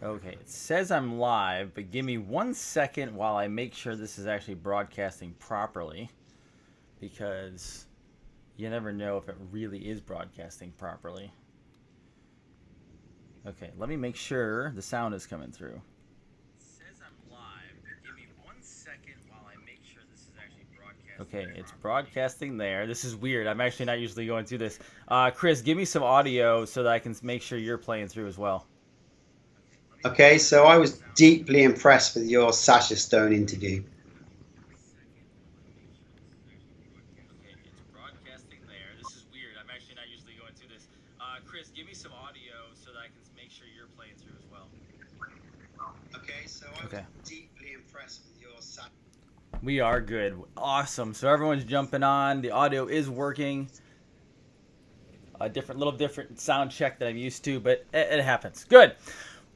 Okay, it says I'm live, but give me 1 second while I make sure this is actually broadcasting properly, because you never know if it really is broadcasting properly. Okay, let me make sure the sound is coming through. It says I'm live, but give me 1 second while I make sure this is actually broadcasting. Okay, it's broadcasting there. This is weird. I'm actually not usually going through this. Chris, give me some audio so that I can make sure you're playing through as well. Okay, so I was deeply impressed with your Sasha Stone interview. Okay, it's broadcasting there. This is weird. I'm actually not usually going through this. Chris, give me some audio so that I can make sure you're playing through as well. Okay, so I was deeply impressed with your Sasha. We are good. Awesome. So everyone's jumping on. The audio is working. A little different sound check than I'm used to, but it happens. Good.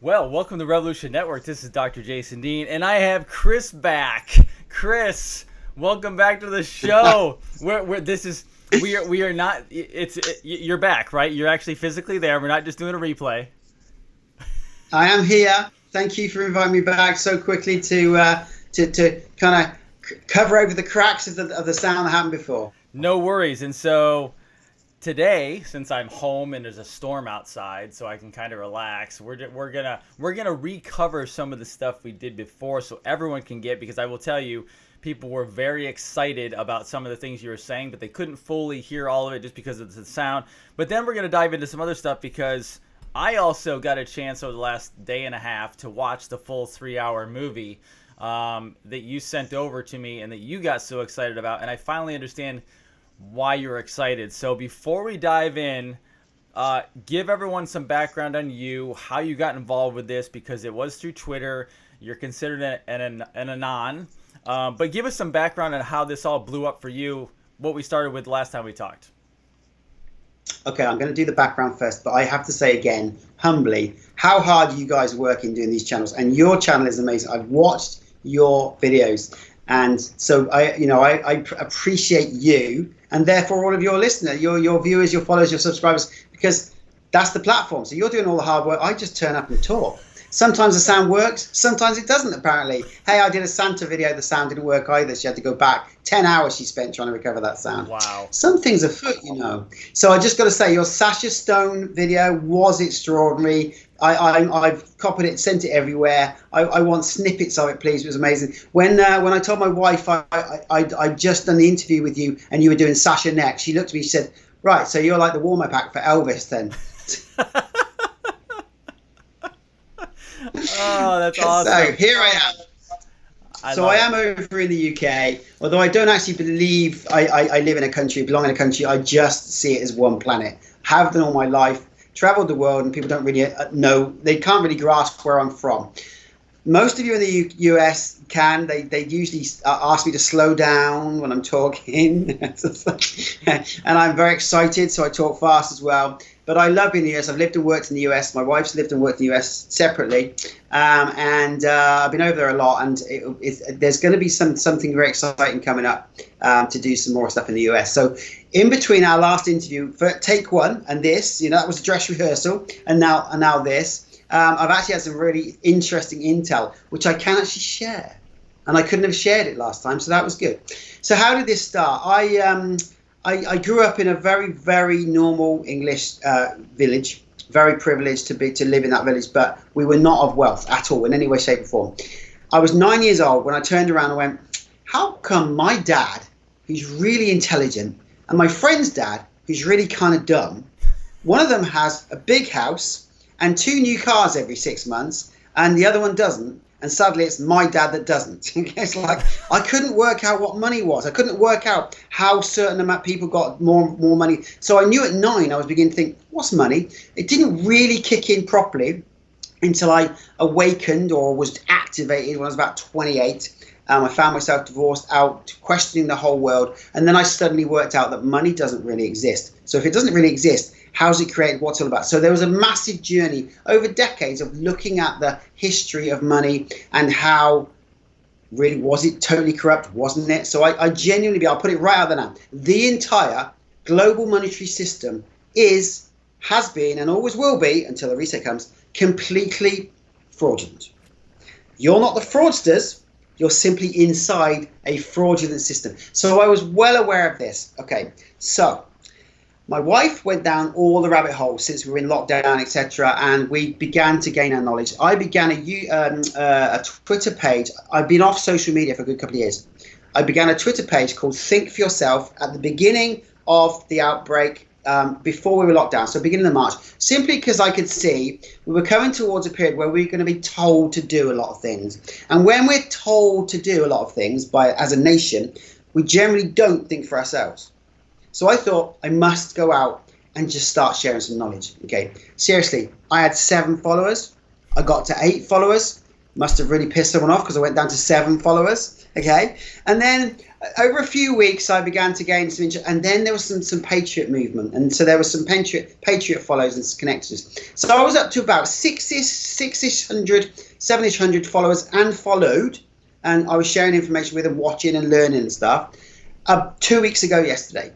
Well, welcome to Revolution Network. This is Dr. Jason Dean, and I have Chris back. Chris, welcome back to the show. We are not. You're back, right? You're actually physically there. We're not just doing a replay. I am here. Thank you for inviting me back so quickly to kind of cover over the cracks of the sound that happened before. No worries. And so today, since I'm home and there's a storm outside, so I can kind of relax, we're gonna recover some of the stuff we did before, so everyone can get. Because I will tell you, people were very excited about some of the things you were saying, but they couldn't fully hear all of it just because of the sound. But then we're gonna dive into some other stuff, because I also got a chance over the last day and a half to watch the full 3-hour movie that you sent over to me and that you got so excited about, and I finally understand why you're excited. So before we dive in, give everyone some background on you, how you got involved with this, because it was through Twitter. You're considered an Anon. But give us some background on how this all blew up for you, what we started with last time we talked. Okay, I'm going to do the background first, but I have to say again, humbly, how hard you guys are working doing these channels. And your channel is amazing. I've watched your videos. And so I appreciate you, and therefore all of your listeners, your viewers, your followers, your subscribers, because that's the platform. So you're doing all the hard work. I just turn up and talk. Sometimes the sound works, sometimes it doesn't, apparently. Hey, I did a Santa video, the sound didn't work either. She had to go back. 10 hours she spent trying to recover that sound. Wow. Some things are afoot, you know. So I just got to say, your Sasha Stone video was extraordinary. I've copied it, sent it everywhere. I want snippets of it, please. It was amazing. When I told my wife I'd just done the interview with you and you were doing Sasha next, she looked at me, she said, right, so you're like the warm-up act for Elvis then. Oh, that's awesome. So here I am. I am over in the UK, although I don't actually believe I live in a country, belong in a country. I just see it as one planet. Have done all my life, traveled the world, and people don't really know, they can't really grasp where I'm from. Most of you in the US can. They usually ask me to slow down when I'm talking. And I'm very excited, so I talk fast as well. But I love being in the US. I've lived and worked in the US. My wife's lived and worked in the US separately. And I've been over there a lot. And there's going to be something very exciting coming up to do some more stuff in the US. So in between our last interview, for take one and this, that was a dress rehearsal. And now this. I've actually had some really interesting intel, which I can actually share. And I couldn't have shared it last time, so that was good. So how did this start? I grew up in a very, very normal English village, very privileged to live in that village, but we were not of wealth at all in any way, shape or form. I was 9 years old when I turned around and went, how come my dad, who's really intelligent, and my friend's dad, who's really kind of dumb, one of them has a big house and 2 new cars every 6 months, and the other one doesn't. And suddenly it's my dad that doesn't. It's like I couldn't work out what money was. I couldn't work out how certain amount of people got more money. So I knew at 9 I was beginning to think, what's money? It didn't really kick in properly until I awakened or was activated when I was about 28. I found myself divorced out, questioning the whole world. And then I suddenly worked out that money doesn't really exist. So if it doesn't really exist, how's it created? What's it all about? So there was a massive journey over decades of looking at the history of money and has it totally corrupt? Wasn't it? So I genuinely, I'll put it right out there now. The entire global monetary system has been, and always will be until the reset comes, completely fraudulent. You're not the fraudsters. You're simply inside a fraudulent system. So I was well aware of this. Okay, so my wife went down all the rabbit holes since we were in lockdown, etc., and we began to gain our knowledge. I began a Twitter page. I've been off social media for a good couple of years. I began a Twitter page called Think for Yourself at the beginning of the outbreak, before we were locked down, so beginning of March, simply because I could see we were coming towards a period where we were going to be told to do a lot of things. And when we're told to do a lot of things as a nation, we generally don't think for ourselves. So I thought I must go out and just start sharing some knowledge. Okay, seriously, I had 7 followers. I got to 8 followers. Must have really pissed someone off because I went down to 7 followers. Okay, and then over a few weeks I began to gain some interest, and then there was some patriot movement, and so there was some patriot followers and connections. So I was up to about 700 followers and followed, and I was sharing information with them, watching and learning and stuff. 2 weeks ago yesterday.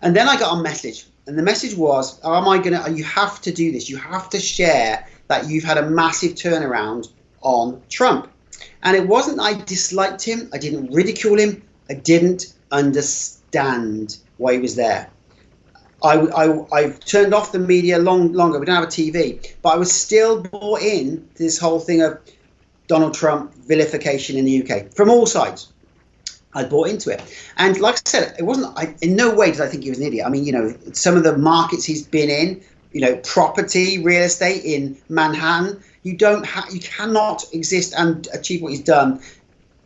And then I got a message, and the message was, you have to do this. You have to share that you've had a massive turnaround on Trump. And it wasn't I disliked him. I didn't ridicule him. I didn't understand why he was there. I've turned off the media long ago. We don't have a TV. But I was still bought in to this whole thing of Donald Trump vilification in the UK from all sides. I bought into it. And like I said, it wasn't, in no way did I think he was an idiot. I mean, some of the markets he's been in, property, real estate in Manhattan, you cannot exist and achieve what he's done.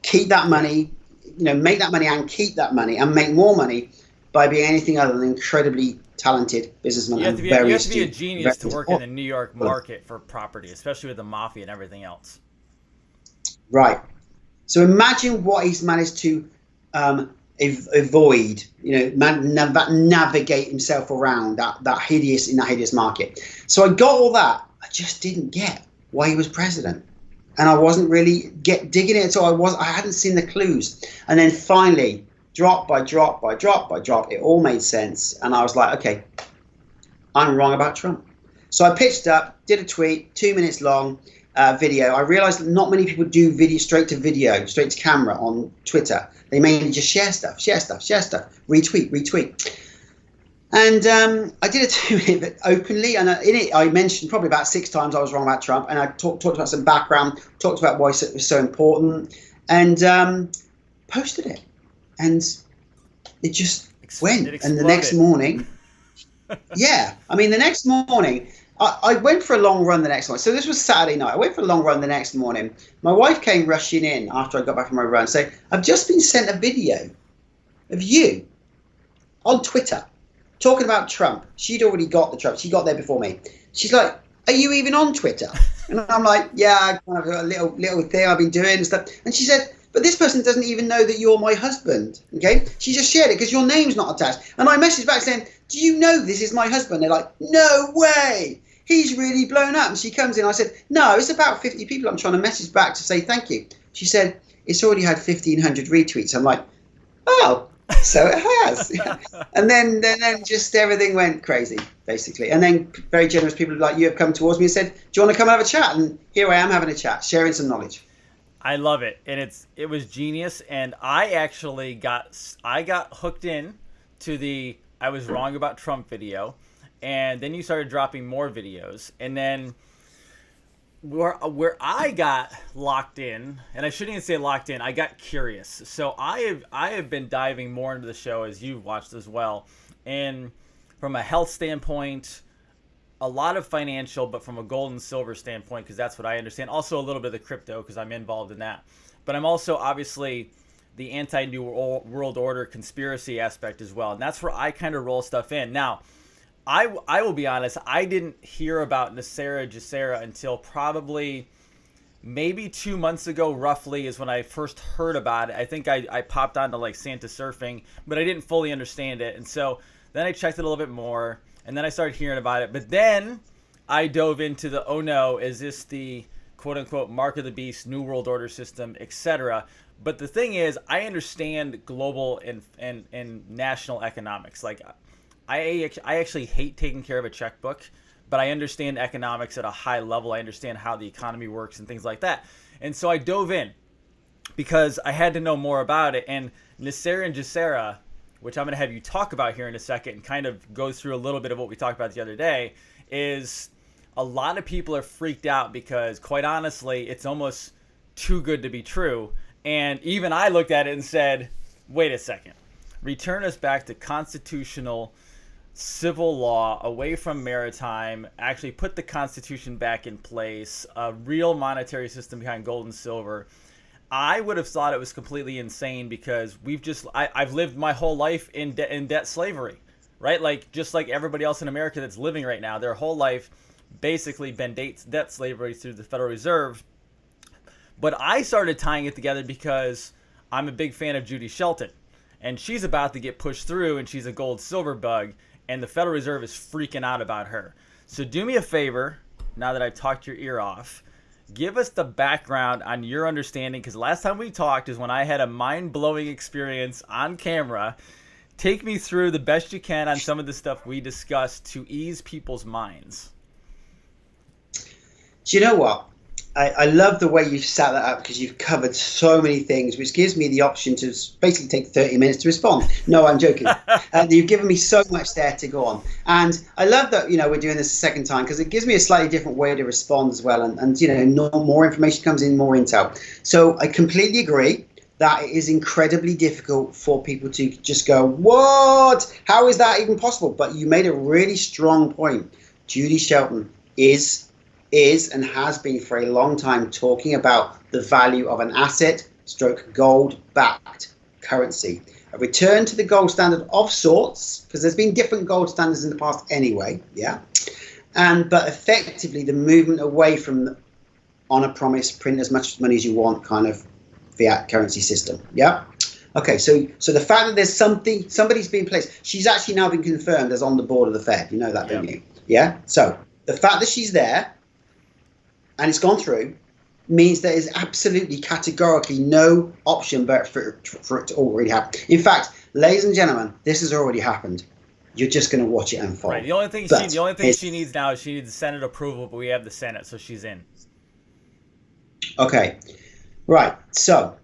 Keep that money, make that money and keep that money and make more money by being anything other than an incredibly talented businessman. You have to be a genius to work in the New York market for property, especially with the mafia and everything else. Right. So imagine what he's managed to avoid, navigate himself around that hideous market. So I got all that. I just didn't get why he was president, and I wasn't really digging it at all. I hadn't seen the clues, and then finally, drop by drop, it all made sense, and I was like, okay, I'm wrong about Trump. So I pitched up, did a tweet, 2 minutes long. Video. I realized that not many people do straight to camera on Twitter. They mainly just share stuff, retweet. And I did a 2-minute openly, and in it I mentioned probably about 6 times I was wrong about Trump, and I talked about some background, talked about why it was so important, and posted it, and it just went. And the next morning, the next morning. I went for a long run the next morning. So this was Saturday night. I went for a long run the next morning. My wife came rushing in after I got back from my run saying, I've just been sent a video of you on Twitter talking about Trump. She'd already got the Trump. She got there before me. She's like, are you even on Twitter? And I'm like, yeah, kind of a little thing I've been doing and stuff. And she said, but this person doesn't even know that you're my husband. Okay? She just shared it because your name's not attached. And I messaged back saying, do you know this is my husband? They're like, no way. He's really blown up. And she comes in. I said, no, it's about 50 people I'm trying to message back to say thank you. She said, it's already had 1,500 retweets. I'm like, oh, so it has. And then just everything went crazy, basically. And then very generous people like you have come towards me and said, do you want to come and have a chat? And here I am having a chat, sharing some knowledge. I love it. And it was genius. And I actually got hooked in to the I was wrong about Trump video. And then you started dropping more videos, and then where I got locked in, and I shouldn't even say locked in, I got curious. So I have been diving more into the show, as you've watched as well, and from a health standpoint, a lot of financial, but from a gold and silver standpoint, because that's what I understand. Also a little bit of the crypto, because I'm involved in that. But I'm also obviously the anti-New World Order conspiracy aspect as well, and that's where I kind of roll stuff in. Now, I will be honest, I didn't hear about NESARA until probably maybe 2 months ago, roughly, is when I first heard about it. I think I popped onto like Santa Surfing, but I didn't fully understand it. And so then I checked it a little bit more, and then I started hearing about it. But then I dove into the, oh no, is this the quote-unquote mark of the beast, New World Order system, etc. But the thing is, I understand global and national economics. Like, I actually hate taking care of a checkbook, but I understand economics at a high level. I understand how the economy works and things like that. And so I dove in because I had to know more about it. And NESARA and NESARA, which I'm going to have you talk about here in a second and kind of go through a little bit of what we talked about the other day, is a lot of people are freaked out because, quite honestly, it's almost too good to be true. And even I looked at it and said, wait a second. Return us back to constitutional civil law, away from maritime, actually put the Constitution back in place, a real monetary system behind gold and silver. I would have thought it was completely insane because I've lived my whole life in debt slavery, right? Like, just like everybody else in America that's living right now, their whole life basically been debt slavery through the Federal Reserve. But I started tying it together because I'm a big fan of Judy Shelton, and she's about to get pushed through, and she's a gold silver bug, and the Federal Reserve is freaking out about her. So do me a favor, now that I've talked your ear off, give us the background on your understanding, because last time we talked is when I had a mind-blowing experience on camera. Take me through the best you can on some of the stuff we discussed to ease people's minds. Do you know what? I love the way you've set that up because you've covered so many things, which gives me the option to basically take 30 minutes to respond. No, I'm joking. You've given me so much there to go on. And I love that, we're doing this a second time because it gives me a slightly different way to respond as well. And more information comes in, more intel. So I completely agree that it is incredibly difficult for people to just go, what? How is that even possible? But you made a really strong point. Judy Shelton is and has been for a long time talking about the value of an asset stroke gold backed currency, a return to the gold standard of sorts, because there's been different gold standards in the past anyway, but effectively the movement away from the, on a promise, print as much money as you want kind of fiat currency system. Okay, so the fact that there's somebody's been placed, she's actually now been confirmed as on the board of the Fed, you know that, don't you? So the fact that she's there and it's gone through means there is absolutely categorically no option but for it to already happen. In fact, ladies and gentlemen, this has already happened. You're just going to watch it unfold. Right. The only thing she needs now is she needs Senate approval, but we have the Senate, so she's in. Okay. Right. So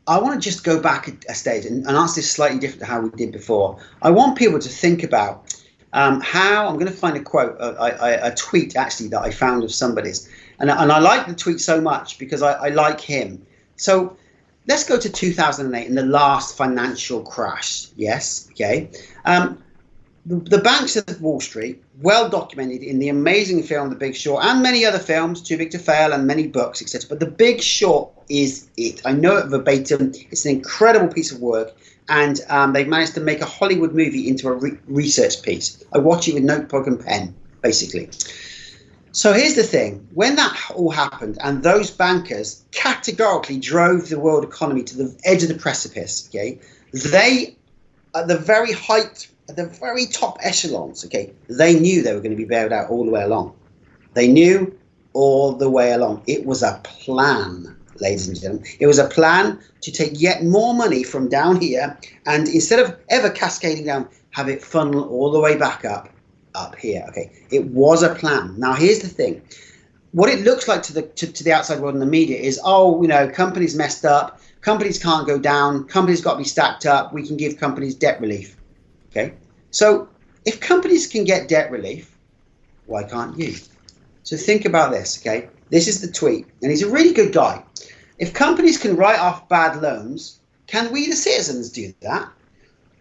I want to just go back a stage and answer this slightly different to how we did before. I want people to think about how I'm going to find a quote, a tweet actually that I found of somebody's, and I like the tweet so much because I like him. So let's go to 2008 in the last financial crash. Yes, okay. The banks of Wall Street, well documented in the amazing film The Big Short and many other films, Too Big to Fail, and many books, etc. But The Big Short is it. I know it verbatim. It's an incredible piece of work. And they've managed to make a Hollywood movie into a research piece. I watch it with notebook and pen, basically. So here's the thing. When that all happened and those bankers categorically drove the world economy to the edge of the precipice, okay, they, at the very height, at the very top echelons, okay, they knew they were going to be bailed out all the way along. They knew all the way along. It was a plan. Ladies and gentlemen, it was a plan to take yet more money from down here and instead of ever cascading down, have it funnel all the way back up here. Okay, it was a plan. Now, here's the thing. What it looks like to the outside world and the media is, companies messed up. Companies can't go down. Companies got to be stacked up. We can give companies debt relief. Okay, so if companies can get debt relief, why can't you? So think about this, okay? This is the tweet, and he's a really good guy. If companies can write off bad loans, can we, the citizens, do that?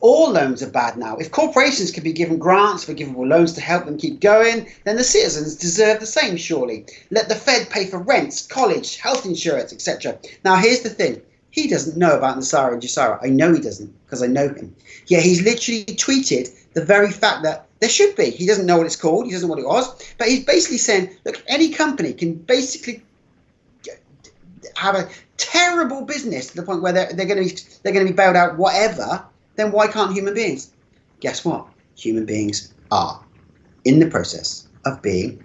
All loans are bad now. If corporations can be given grants, forgivable loans to help them keep going, then the citizens deserve the same, surely. Let the Fed pay for rents, college, health insurance, etc. Now, here's the thing. He doesn't know about NESARA and NESARA. I know he doesn't, because I know him. Yeah, he's literally tweeted the very fact that there should be. He doesn't know what it's called. He doesn't know what it was. But he's basically saying, look, any company can basically have a terrible business to the point where they're going to be bailed out, whatever. Then why can't human beings? Guess what? Human beings are in the process of being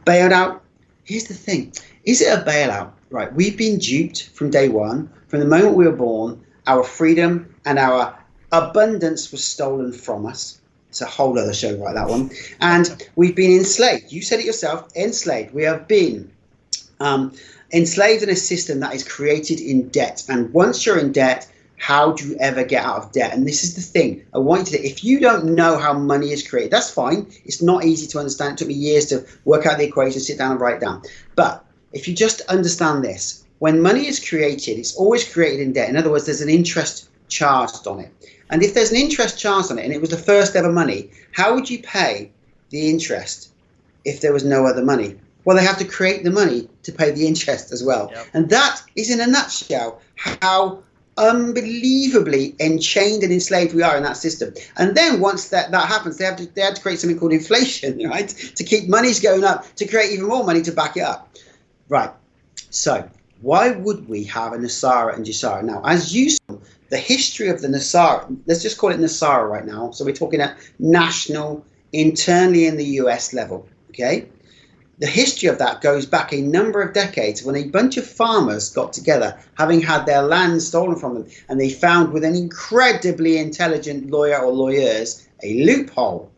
bailed out. Here's the thing. Is it a bailout? Right. We've been duped from day one. From the moment we were born, our freedom and our abundance was stolen from us. It's a whole other show, right, that one. And we've been enslaved. You said it yourself, enslaved. We have been enslaved in a system that is created in debt. And once you're in debt, how do you ever get out of debt? And this is the thing. I want you to, if you don't know how money is created, that's fine. It's not easy to understand. It took me years to work out the equation, sit down and write it down. But if you just understand this, when money is created, it's always created in debt. In other words, there's an interest charged on it. And if there's an interest charged on it and it was the first ever money, how would you pay the interest if there was no other money? Well, they have to create the money to pay the interest as well. Yep. And that is, in a nutshell, how unbelievably enchained and enslaved we are in that system. And then once that happens, they have to create something called inflation, right? To keep monies going up, to create even more money to back it up. Right. So why would we have a NESARA and NESARA? Now, as you saw, the history of the NESARA, let's just call it NESARA right now. So we're talking at national, internally in the US level, okay? The history of that goes back a number of decades when a bunch of farmers got together, having had their land stolen from them, and they found with an incredibly intelligent lawyer or lawyers a loophole.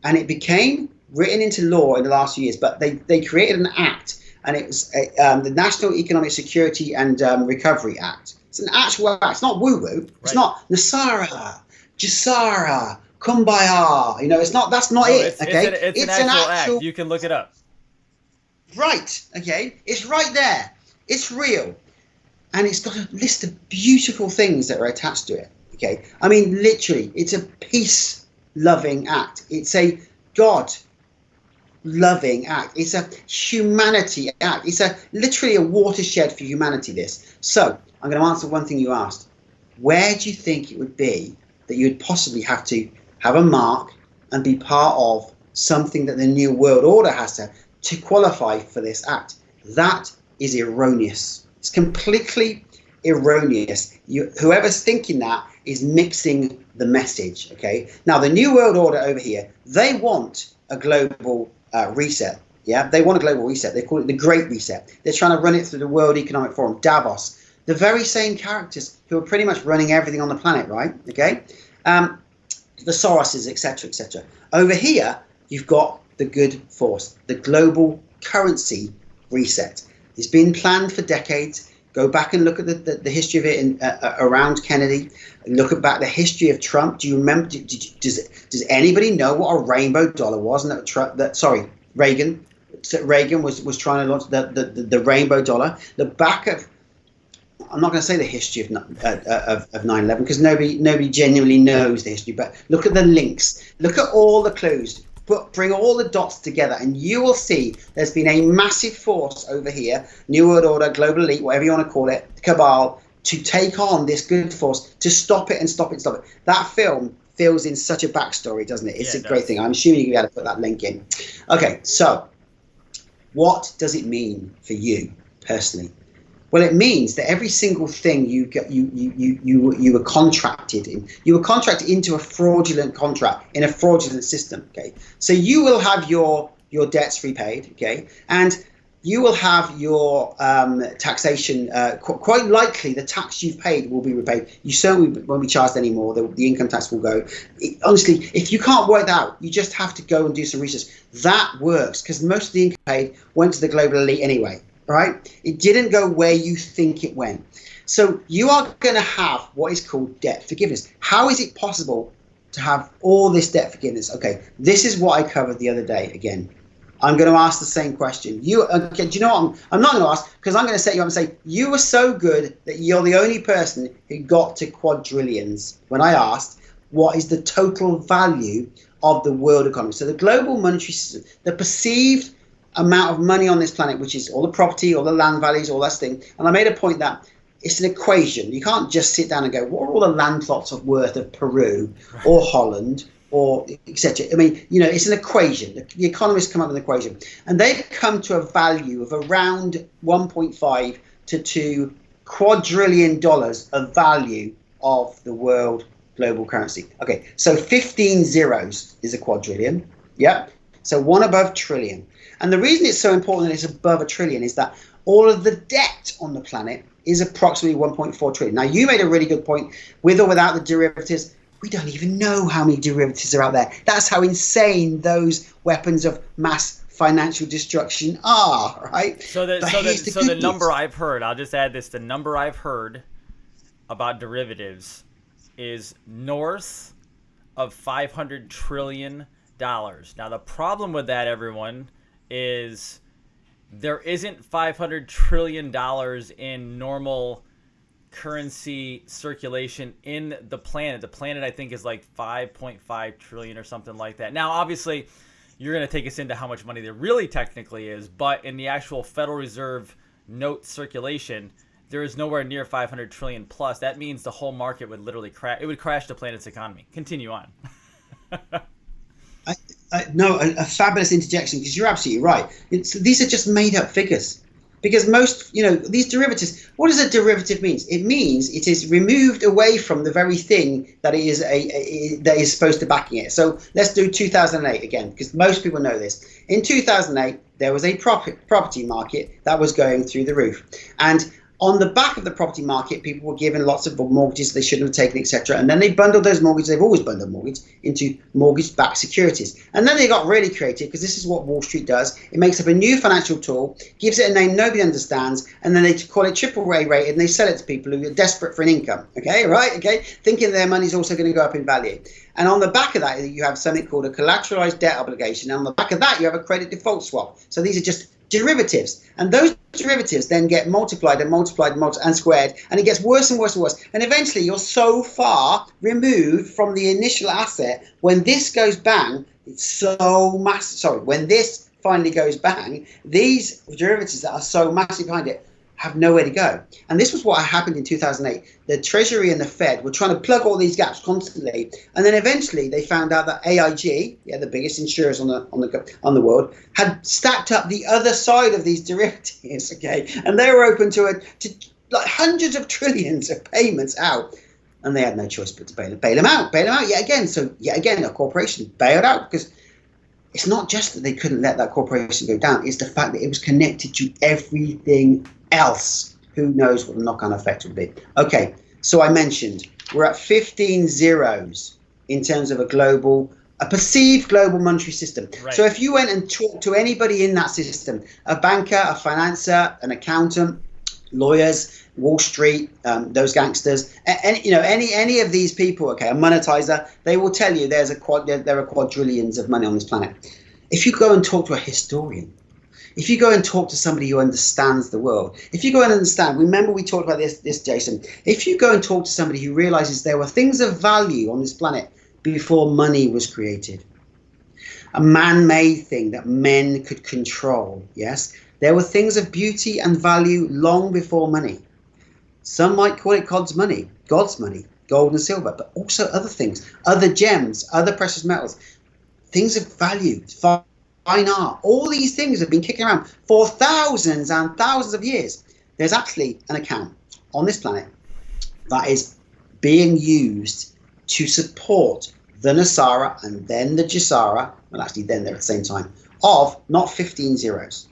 And it became written into law in the last few years, but they created an act, and it was the National Economic Security and Recovery Act. It's an actual act. It's not woo-woo. Right. It's not NESARA, NESARA, Kumbaya. You know, it's not. That's not it. Okay, it's an actual act. You can look it up. Right. Okay. It's right there. It's real, and it's got a list of beautiful things that are attached to it. Okay. I mean, literally, it's a peace-loving act. It's a God-loving act. It's a humanity act. It's literally a watershed for humanity. This. So I'm going to answer one thing you asked. Where do you think it would be that you would possibly have to have a mark and be part of something that the New World Order has to qualify for this act? That is erroneous. It's completely erroneous. Whoever's thinking that is mixing the message, okay? Now, the New World Order over here, they want a global reset. Yeah, they want a global reset. They call it the Great Reset. They're trying to run it through the World Economic Forum, Davos. The very same characters who are pretty much running everything on the planet, right? Okay, the Soroses, etc., etc. Over here, you've got the good force, the global currency reset. It's been planned for decades. Go back and look at the history of it around Kennedy. Look at back the history of Trump. Do you remember? Does anybody know what a rainbow dollar was? And Reagan. Reagan was trying to launch the rainbow dollar. The back of, I'm not going to say the history of 9/11 because nobody genuinely knows the history. But look at the links. Look at all the clues. Bring all the dots together, and you will see there's been a massive force over here, New World Order, Global Elite, whatever you want to call it, cabal, to take on this good force, to stop it and stop it. That film fills in such a backstory, doesn't it? It's a great thing. I'm assuming you'll be able to put that link in. Okay, so what does it mean for you personally? Well, it means that every single thing you were contracted in, you were contracted into a fraudulent contract in a fraudulent system. Okay, so you will have your debts repaid. Okay, and you will have your taxation. Quite likely, the tax you've paid will be repaid. You certainly won't be charged anymore. The income tax will go. Honestly, if you can't work that out, you just have to go and do some research. That works because most of the income paid went to the global elite anyway. Right? It didn't go where you think it went. So you are going to have what is called debt forgiveness. How is it possible to have all this debt forgiveness? Okay, this is what I covered the other day again. I'm going to ask the same question. Do you know what? I'm not going to ask because I'm going to set you up and say, you were so good that you're the only person who got to quadrillions when I asked, what is the total value of the world economy? So the global monetary system, the perceived amount of money on this planet, which is all the property, all the land values, all that thing. And I made a point that it's an equation. You can't just sit down and go, what are all the land plots of worth of Peru or Holland or etc. I mean, you know, it's an equation. The economists come up with an equation, and they've come to a value of around 1.5 to 2 quadrillion dollars of value of the world global currency. Okay, so 15 zeros is a quadrillion. Yep. So one above trillion. And the reason it's so important that it's above a trillion is that all of the debt on the planet is approximately 1.4 trillion. Now, you made a really good point, with or without the derivatives. We don't even know how many derivatives are out there. That's how insane those weapons of mass financial destruction are, right? So the number I've heard, I'll just add this, the number I've heard about derivatives is north of $500 trillion. Now, the problem with that, everyone, is there isn't $500 trillion in normal currency circulation in the planet. The planet, I think, is like 5.5 trillion or something like that. Now, obviously, you're going to take us into how much money there really technically is, but in the actual Federal Reserve note circulation, there is nowhere near 500 trillion plus. That means the whole market would literally crash. It would crash the planet's economy. Continue on. No, a fabulous interjection, because you're absolutely right. These are just made up figures. Because most, these derivatives, what does a derivative mean? It means it is removed away from the very thing that it is that is supposed to backing it. So let's do 2008 again, because most people know this. In 2008, there was a property market that was going through the roof. And on the back of the property market, people were given lots of mortgages they shouldn't have taken, etc. And then they bundled those mortgages, they've always bundled mortgages, into mortgage-backed securities. And then they got really creative, because this is what Wall Street does. It makes up a new financial tool, gives it a name nobody understands, and then they call it AAA rated, and they sell it to people who are desperate for an income. Okay, right? Okay, thinking their money's also going to go up in value. And on the back of that, you have something called a collateralized debt obligation. And on the back of that, you have a credit default swap. So these are just derivatives, and those derivatives then get multiplied and squared, and it gets worse and worse and worse, and eventually you're so far removed from the initial asset. When this goes bang, it's so massive. Sorry, when this finally goes bang, these derivatives that are so massive behind it have nowhere to go. And this was what happened in 2008. The Treasury and the Fed were trying to plug all these gaps constantly, and then eventually they found out that AIG, the biggest insurers on the world, had stacked up the other side of these derivatives. Okay, and they were open to like hundreds of trillions of payments out, and they had no choice but to bail them out yet again. So yet again, a corporation bailed out, because it's not just that they couldn't let that corporation go down, it's the fact that it was connected to everything else. Who knows what the knock-on effect would be. Okay, so I mentioned we're at 15 zeros in terms of a perceived global monetary system. Right. So if you went and talked to anybody in that system, a banker, a financier, an accountant, lawyers, Wall Street, those gangsters, any of these people, okay, a monetizer, they will tell you there are quadrillions of money on this planet. If you go and talk to a historian, if you go and talk to somebody who understands the world, if you go and understand, remember we talked about this, Jason, if you go and talk to somebody who realizes there were things of value on this planet before money was created, a man-made thing that men could control, yes, there were things of beauty and value long before money. Some might call it God's money, gold and silver, but also other things, other gems, other precious metals, things of value, fine art. All these things have been kicking around for thousands and thousands of years. There's actually an account on this planet that is being used to support the NESARA and then the GESARA, well, actually then they're at the same time, of not 15 zeros,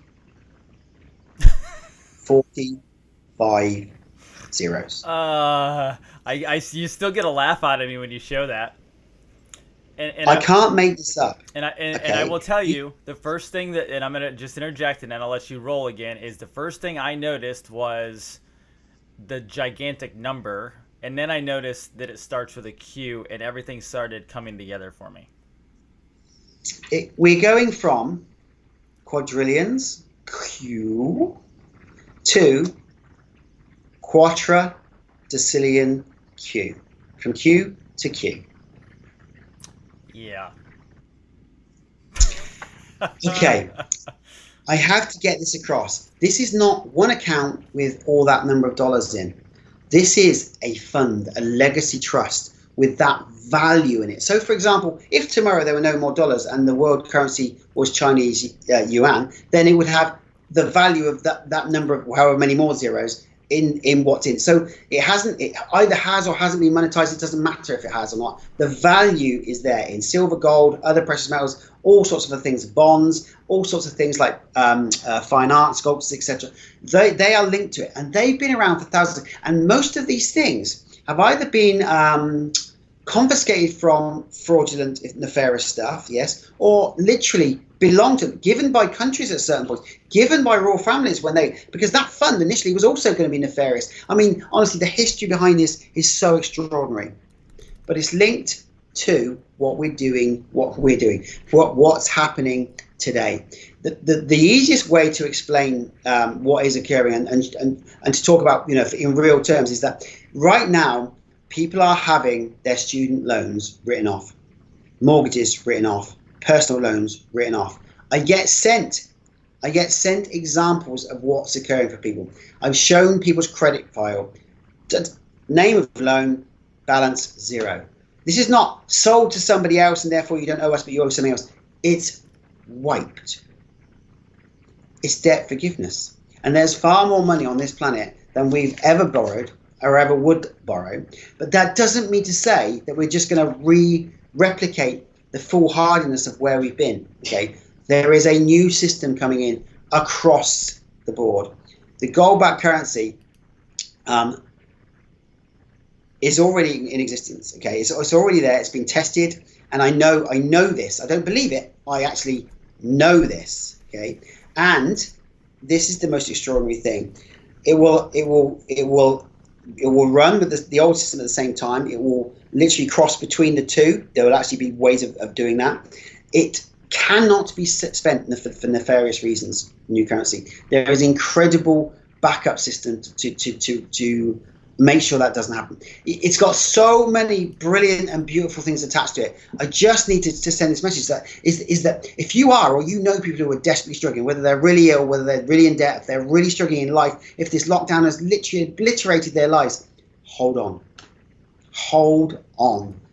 45 zeros. You still get a laugh out of me when you show that. And I can't make this up. And I will tell you, the first thing that, and I'm going to just interject and then I'll let you roll again, is the first thing I noticed was the gigantic number. And then I noticed that it starts with a Q, and everything started coming together for me. We're going from quadrillions, Q, to quadrillion Q. From Q to Q. Yeah. Okay. I have to get this across. This is not one account with all that number of dollars in. This is a fund, a legacy trust with that value in it. So, for example, if tomorrow there were no more dollars and the world currency was Chinese yuan, then it would have the value of that number of however many more zeros in what's in. So it either has or hasn't been monetized. It doesn't matter if it has or not. The value is there in silver, gold, other precious metals, all sorts of other things, bonds, all sorts of things like fine art, sculptures, etc. They are linked to it, and they've been around for thousands. And most of these things have either been confiscated from fraudulent, nefarious stuff, yes, or literally belonged to, given by countries at certain points, given by royal families because that fund initially was also going to be nefarious. I mean, honestly, the history behind this is so extraordinary, but it's linked to what's happening today. The easiest way to explain what is occurring and to talk about, in real terms, is that right now people are having their student loans written off, mortgages written off, personal loans written off. I get sent examples of what's occurring for people. I've shown people's credit file, name of loan, balance 0. This is not sold to somebody else and therefore you don't owe us, but you owe something else. It's wiped. It's debt forgiveness. And there's far more money on this planet than we've ever borrowed or ever would borrow. But that doesn't mean to say that we're just going to replicate the foolhardiness of where we've been. Okay, there is a new system coming in across the board. The gold-backed currency is already in existence. Okay, it's already there. It's been tested, and I know this. I don't believe it. I actually know this. Okay, and this is the most extraordinary thing. It will run with the old system at the same time. It will literally cross between the two. There will actually be ways of doing that. It cannot be spent for nefarious reasons. New currency. There is incredible backup system to make sure that doesn't happen. It's got so many brilliant and beautiful things attached to it. I just need to send this message that is that if you are, or you know people who are desperately struggling, whether they're really ill, whether they're really in debt, if they're really struggling in life, if this lockdown has literally obliterated their lives, hold on,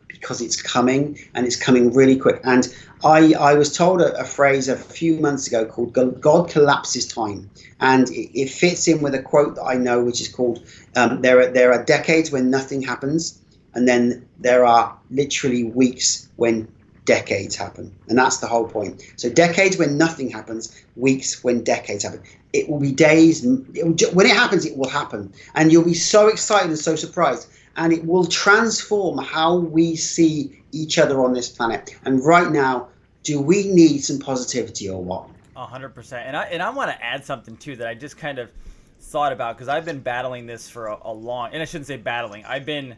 because it's coming, and it's coming really quick. And I was told a phrase a few months ago called God collapses time, and it fits in with a quote that I know, which is called there are decades when nothing happens, and then there are literally weeks when decades happen. And that's the whole point. So decades when nothing happens, weeks when decades happen. It will be days. When it happens, it will happen, and you'll be so excited and so surprised, and it will transform how we see each other on this planet. And right now, do we need some positivity or what? 100%. And I want to add something too that I just kind of thought about, because I've been battling this for a long, and I shouldn't say battling, I've been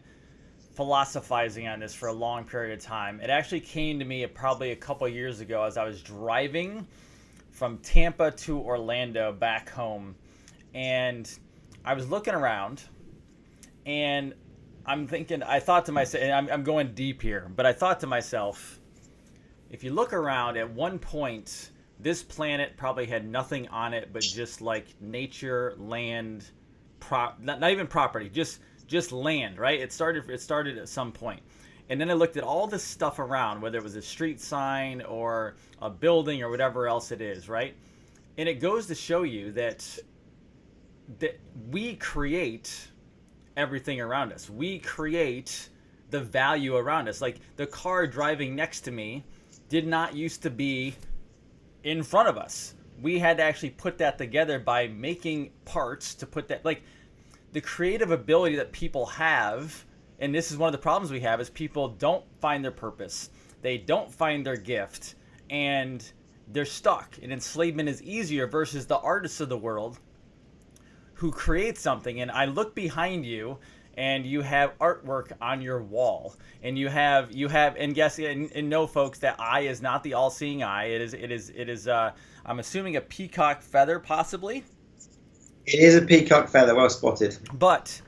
philosophizing on this for a long period of time. It actually came to me probably a couple of years ago as I was driving from Tampa to Orlando back home, and I was looking around, and I thought to myself, and I'm going deep here, but I thought to myself, if you look around, at one point, this planet probably had nothing on it but just like nature, land, not even property, just land, right? It started at some point. And then I looked at all this stuff around, whether it was a street sign or a building or whatever else it is, right? And it goes to show you that we create everything around us. We create the value around us. Like the car driving next to me did not used to be in front of us. We had to actually put that together by making parts to put that, like the creative ability that people have. And this is one of the problems we have, is people don't find their purpose. They don't find their gift, and they're stuck. And enslavement is easier versus the artists of the world who create something. And I look behind you, and you have artwork on your wall, and you have, and guess, and know, folks, that eye is not the all-seeing eye. It is. I'm assuming a peacock feather, possibly. It is a peacock feather, well spotted. But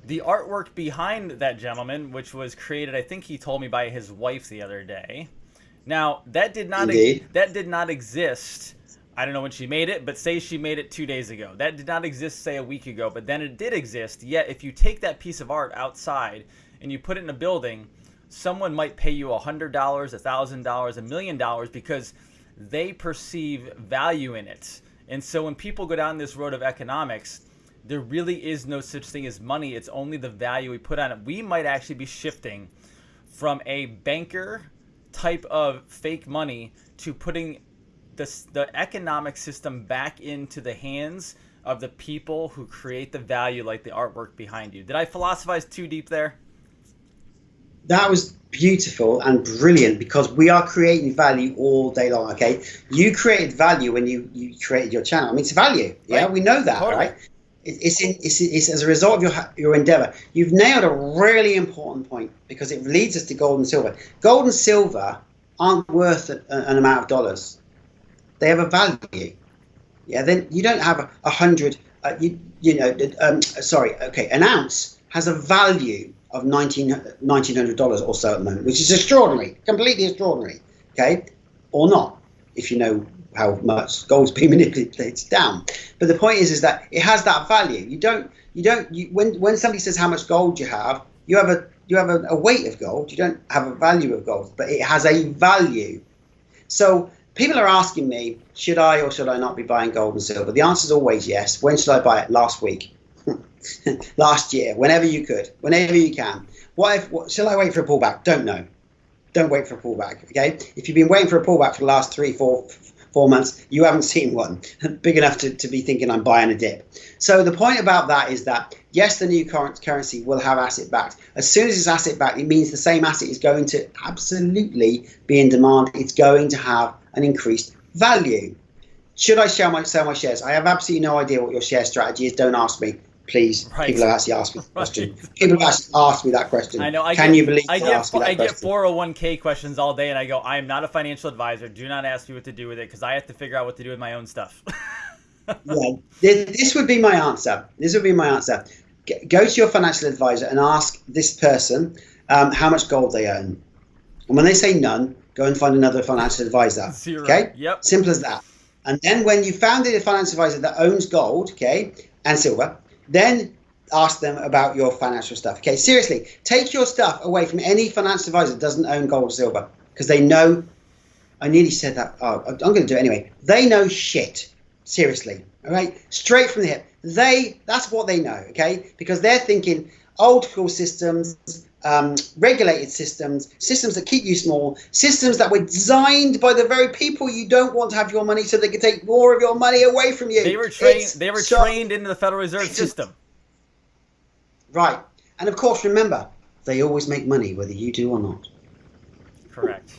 the artwork behind that gentleman, which was created, I think he told me, by his wife the other day. Now that did not exist. I don't know when she made it, but say she made it 2 days ago. That did not exist, say, a week ago, but then it did exist. Yet if you take that piece of art outside and you put it in a building, someone might pay you $100, $1,000, $1 million because they perceive value in it. And so when people go down this road of economics, there really is no such thing as money. It's only the value we put on it. We might actually be shifting from a banker type of fake money to putting the economic system back into the hands of the people who create the value, like the artwork behind you. Did I philosophize too deep there? That was beautiful and brilliant, because we are creating value all day long. Okay, you created value when you created your channel. I mean, it's value. Yeah, Right. we know that, Totally. right? It's as a result of your endeavor. You've nailed a really important point, because it leads us to gold and silver. Gold and silver aren't worth an amount of dollars. They have a value. Yeah, then you don't have 100. Sorry. Okay, an ounce has a value of $1,900 or so at the moment, which is extraordinary, completely extraordinary. Okay, or not, if you know how much gold's being manipulated down. But the point is that it has that value. When somebody says how much gold you have a weight of gold. You don't have a value of gold, but it has a value. So people are asking me, should I or should I not be buying gold and silver? The answer is always yes. When should I buy it? Last week. Last year, whenever you could, whenever you can. Shall I wait for a pullback? Don't know. Don't wait for a pullback. Okay. If you've been waiting for a pullback for the last 4 months, you haven't seen one big enough to be thinking I'm buying a dip. So the point about that is that yes, the new currency will have asset backed. As soon as it's asset backed, it means the same asset is going to absolutely be in demand. It's going to have an increased value. Should I sell my shares? I have absolutely no idea what your share strategy is. Don't ask me. Please, right. People have actually asked me that question. People have actually asked me that question. I know. I get 401k questions all day, and I go, I am not a financial advisor. Do not ask me what to do with it, because I have to figure out what to do with my own stuff. Yeah, this would be my answer. Go to your financial advisor and ask this person how much gold they own. And when they say none, go and find another financial advisor. Zero. Okay? Yep. Simple as that. And then when you found a financial advisor that owns gold, okay, and silver, then ask them about your financial stuff. Okay, seriously, take your stuff away from any financial advisor that doesn't own gold or silver, because they know. I nearly said that. Oh, I'm going to do it anyway. They know shit. Seriously, all right, straight from the hip. That's what they know. Okay, because they're thinking old school systems, regulated systems that keep you small, systems that were designed by the very people you don't want to have your money, so they can take more of your money away from you. They were trained into the Federal Reserve System. Right. And of course, remember, they always make money whether you do or not. Correct.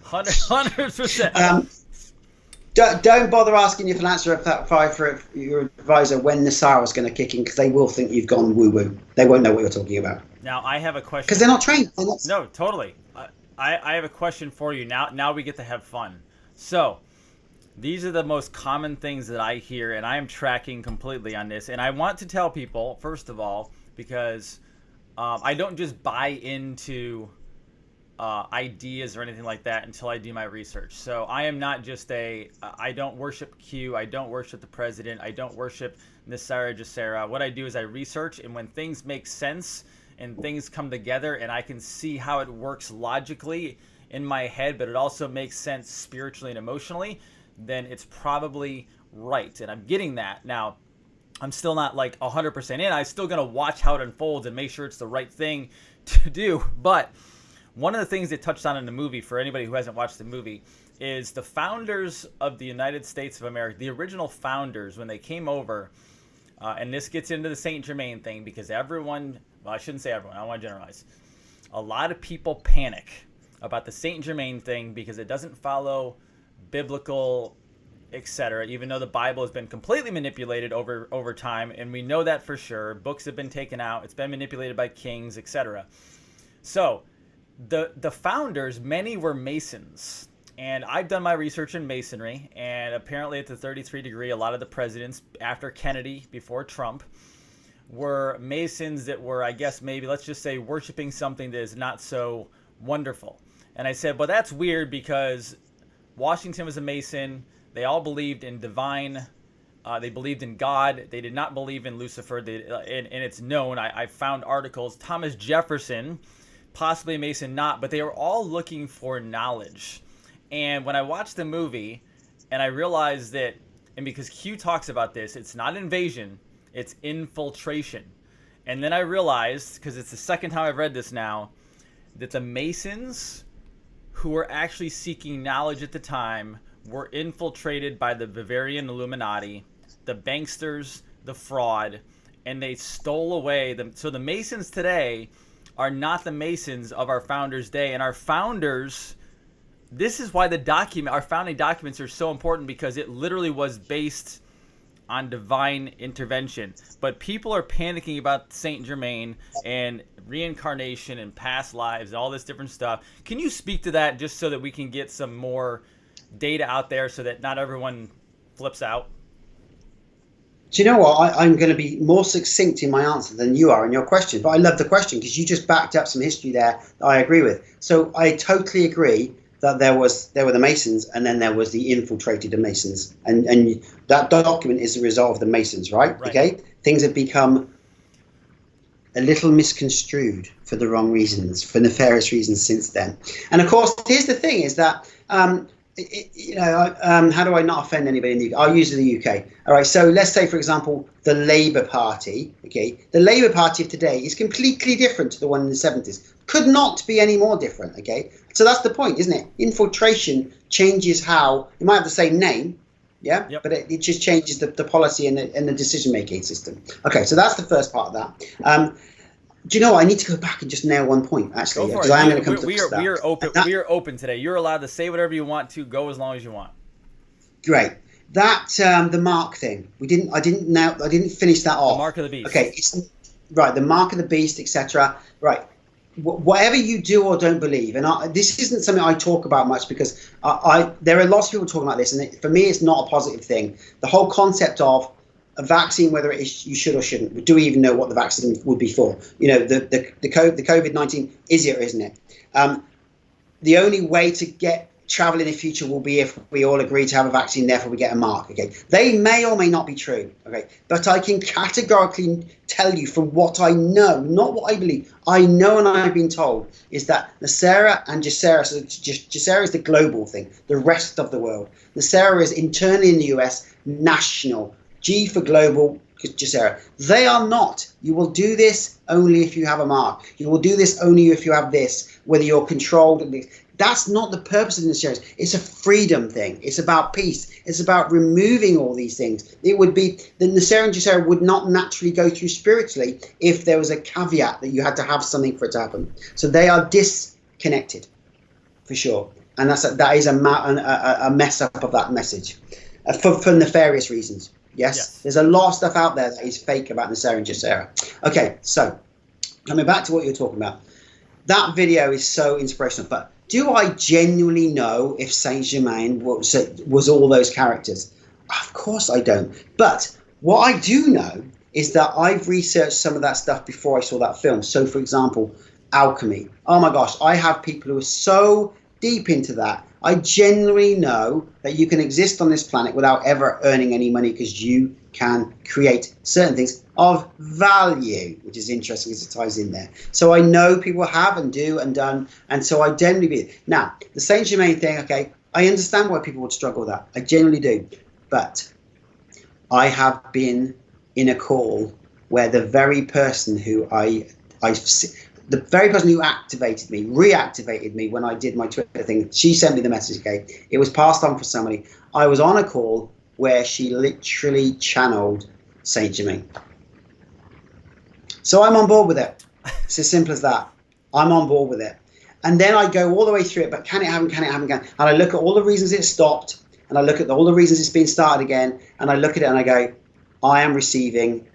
100%. Don't bother asking your financial advisor when NESARA is going to kick in, because they will think you've gone woo-woo. They won't know what you're talking about. Now, I have a question. Because they're not trained. No, totally. I have a question for you. Now we get to have fun. So, these are the most common things that I hear, and I am tracking completely on this. And I want to tell people, first of all, because I don't just buy into ideas or anything like that until I do my research. So I am not just I don't worship Q, I don't worship the president, I don't worship NESARA. What I do is I research, and when things make sense and things come together and I can see how it works logically in my head, but it also makes sense spiritually and emotionally, then it's probably right. And I'm getting that. Now, I'm still not like 100% in. I'm still going to watch how it unfolds and make sure it's the right thing to do. But one of the things they touched on in the movie, for anybody who hasn't watched the movie, is the founders of the United States of America, the original founders, when they came over, and this gets into the Saint Germain thing, because everyone, well, I shouldn't say everyone, I don't want to generalize. A lot of people panic about the Saint Germain thing because it doesn't follow biblical, etc., even though the Bible has been completely manipulated over time, and we know that for sure. Books have been taken out, it's been manipulated by kings, etc. So the founders, many were Masons, and I've done my research in Masonry, and apparently at the 33rd degree, a lot of the presidents after Kennedy, before Trump, were Masons that were, I guess, maybe, let's just say, worshiping something that is not so wonderful. And I said, well, that's weird, because Washington was a Mason. They all believed in divine. They believed in God. They did not believe in Lucifer. And it's known. I found articles. Thomas Jefferson, possibly a Mason, not. But they were all looking for knowledge. And when I watched the movie, and I realized that, and because Q talks about this, it's not invasion, it's infiltration. And then I realized, because it's the second time I've read this now, that the Masons, who were actually seeking knowledge at the time, were infiltrated by the Bavarian Illuminati, the banksters, the fraud, and they stole away them. So the Masons today are not the Masons of our founders' day. And our founders, this is why our founding documents are so important, because it literally was based on divine intervention. But people are panicking about Saint Germain and reincarnation and past lives and all this different stuff. Can you speak to that, just so that we can get some more data out there, so that not everyone flips out? Do you know what? I'm going to be more succinct in my answer than you are in your question. But I love the question, because you just backed up some history there that I agree with. So I totally agree that there were the Masons, and then there was the infiltrated Masons, and that document is the result of the Masons, right? Okay, things have become a little misconstrued for the wrong reasons, for nefarious reasons since then. And of course, here's the thing: is that how do I not offend anybody in the UK? I'll use the UK. All right, so let's say, for example, the Labour Party. Okay, the Labour Party of today is completely different to the one in the 70s. Could not be any more different. Okay, so that's the point, isn't it? Infiltration changes how you might have the same name, yeah, yep. But it just changes the policy and the decision-making system. Okay, so that's the first part of that. Do you know what? I need to go back and just nail one point, actually, because I am going to come to that. We are open today. You're allowed to say whatever you want to. Go as long as you want. Great. That the mark thing. I didn't finish that off. The mark of the beast. Okay. Right. The mark of the beast, etc. Right. Whatever you do or don't believe, and this isn't something I talk about much, because there are lots of people talking about this, and for me, it's not a positive thing. The whole concept of a vaccine, whether it is you should or shouldn't, do we even know what the vaccine would be for? You know, the COVID-19 is it or isn't it? The only way to get travel in the future will be if we all agree to have a vaccine, therefore we get a mark. Okay, they may or may not be true. Okay, but I can categorically tell you from what I know, not what I believe. I know, and I've been told, is that NESARA and GESARA, so GESARA is the global thing, the rest of the world. NESARA is internally in the US, national. G for global, GESARA. They are not. You will do this only if you have a mark. You will do this only if you have this, whether you're controlled. That's not the purpose of the NESARA. It's a freedom thing. It's about peace. It's about removing all these things. It would be, the NESARA and GESARA would not naturally go through spiritually if there was a caveat that you had to have something for it to happen. So they are disconnected, for sure. And that is a mess up of that message for nefarious reasons. Yes, there's a lot of stuff out there that is fake about NESARA and GESARA. Okay, so coming back to what you're talking about, that video is so inspirational. But do I genuinely know if Saint Germain was all those characters? Of course I don't. But what I do know is that I've researched some of that stuff before I saw that film. So, for example, alchemy. Oh my gosh, I have people who are so deep into that. I genuinely know that you can exist on this planet without ever earning any money, because you can create certain things of value, which is interesting because it ties in there. So I know people have and do and done, and so I genuinely believe. Now, the Saint Germain thing, okay, I understand why people would struggle with that. I genuinely do. But I have been in a call where the very person who the very person who reactivated me when I did my Twitter thing, she sent me the message, okay? It was passed on for somebody. I was on a call where she literally channeled Saint Germain. So I'm on board with it. It's as simple as that. I'm on board with it. And then I go all the way through it, but can it happen, can it happen, can it? And I look at all the reasons it stopped, and I look at all the reasons it's been started again, and I look at it and I go, I am receiving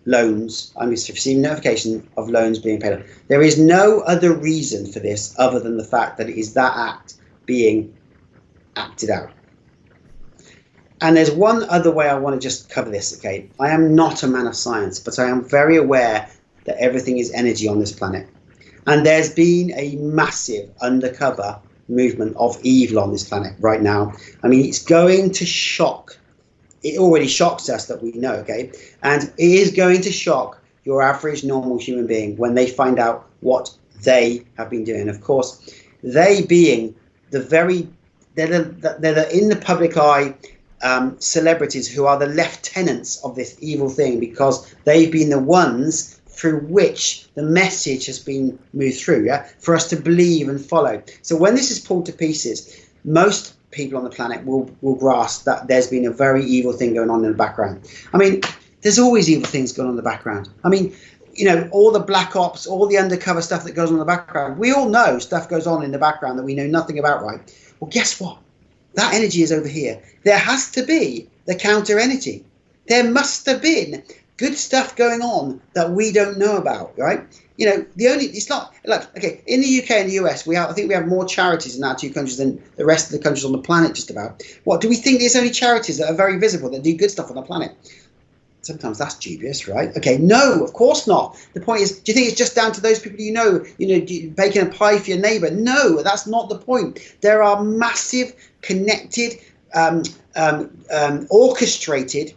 loans. I'm receiving notification of loans being paid. There is no other reason for this other than the fact that it is that act being acted out. And there's one other way I want to just cover this, okay? I am not a man of science, but I am very aware that everything is energy on this planet. And there's been a massive undercover movement of evil on this planet right now. I mean, it's going to shock. It already shocks us that we know, okay? And it is going to shock your average normal human being when they find out what they have been doing. Of course, they being they're the in the public eye celebrities who are the lieutenants of this evil thing, because they've been the ones through which the message has been moved through, yeah, for us to believe and follow. So when this is pulled to pieces, most people on the planet will grasp that there's been a very evil thing going on in the background. I mean, there's always evil things going on in the background. I mean, all the black ops, all the undercover stuff that goes on in the background. We all know stuff goes on in the background that we know nothing about, right? Well, guess what? That energy is over here. There has to be the counter energy. There must have been good stuff going on that we don't know about, right? It's not like, okay, in the UK and the US, I think we have more charities in our two countries than the rest of the countries on the planet, just about. What, do we think there's only charities that are very visible, that do good stuff on the planet? Sometimes that's dubious, right? Okay, no, of course not. The point is, do you think it's just down to those people baking a pie for your neighbor? No, that's not the point. There are massive, connected, orchestrated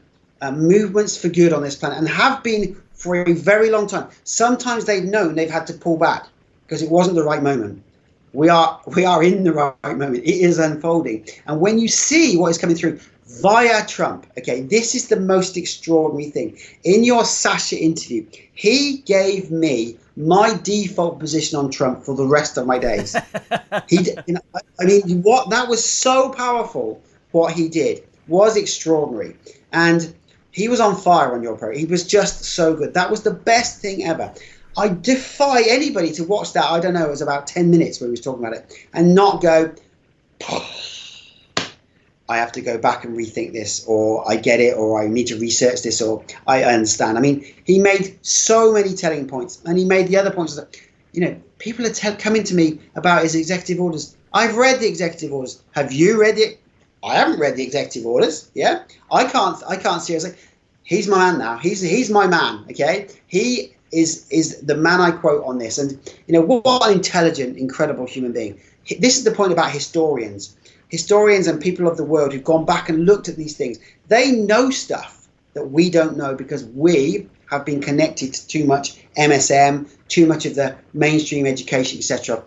movements for good on this planet, and have been for a very long time. Sometimes they've known they've had to pull back because it wasn't the right moment. We are in the right moment. It is unfolding. And when you see what is coming through via Trump, okay, this is the most extraordinary thing. In your Sasha interview, he gave me my default position on Trump for the rest of my days. That was so powerful. What he did was extraordinary. And he was on fire on your program. He was just so good. That was the best thing ever. I defy anybody to watch that. I don't know, it was about 10 minutes when he was talking about it, and not go, I have to go back and rethink this, or I get it, or I need to research this, or I understand. I mean, he made so many telling points, and he made the other points that, people are coming to me about his executive orders. I've read the executive orders. Have you read it? I haven't read the executive orders. Yeah, I can't seriously. He's my man now. He's my man. Okay, he is the man I quote on this. And what an intelligent, incredible human being. This is the point about historians and people of the world who've gone back and looked at these things. They know stuff that we don't know because we have been connected to too much MSM, too much of the mainstream education, etc.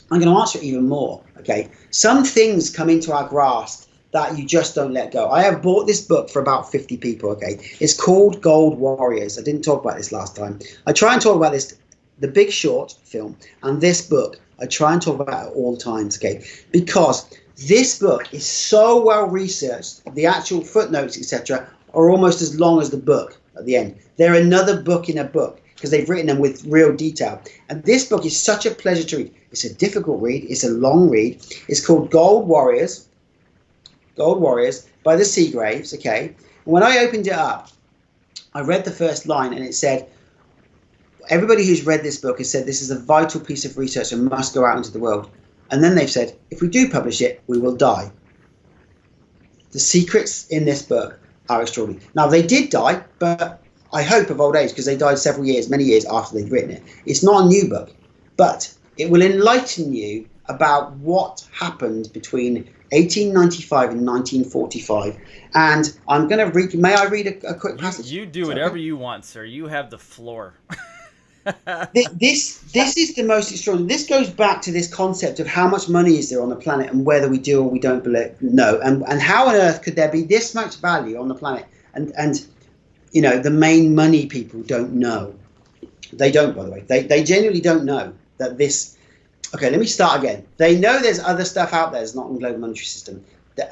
I'm going to answer it even more. Okay, some things come into our grasp that you just don't let go. I have bought this book for about 50 people, okay? It's called Gold Warriors. I didn't talk about this last time. I try and talk about this, The Big Short film, and this book. I try and talk about it all times, okay? Because this book is so well researched, the actual footnotes, etc., are almost as long as the book at the end. They're another book in a book because they've written them with real detail. And this book is such a pleasure to read. It's a difficult read. It's a long read. It's called Gold Warriors by the Seagraves, okay? And when I opened it up, I read the first line and it said, everybody who's read this book has said this is a vital piece of research and must go out into the world. And then they've said, if we do publish it, we will die. The secrets in this book are extraordinary. Now, they did die, but I hope of old age, because they died many years after they'd written it. It's not a new book, but it will enlighten you about what happened between 1895 and 1945, and I'm going to read. May I read a quick passage? You do whatever you want, sir. You have the floor. This is the most extraordinary. This goes back to this concept of how much money is there on the planet and whether we do or we don't know, and how on earth could there be this much value on the planet? And the main money people don't know. They don't, by the way. They genuinely don't know that this. Okay, let me start again. They know there's other stuff out there that's not in the global monetary system,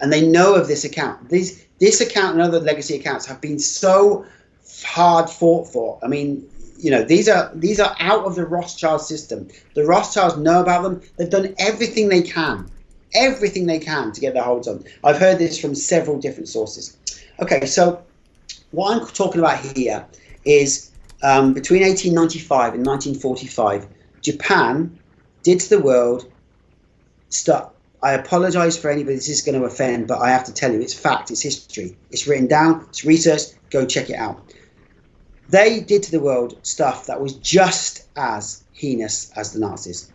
and they know of this account. This account and other legacy accounts have been so hard fought for. I mean, these are out of the Rothschild system. The Rothschilds know about them. They've done everything they can to get their holds on. I've heard this from several different sources. Okay, so what I'm talking about here is between 1895 and 1945, Japan did to the world stuff. I apologize for anybody this is going to offend, but I have to tell you, it's fact, it's history. It's written down, it's researched, go check it out. They did to the world stuff that was just as heinous as the Nazis.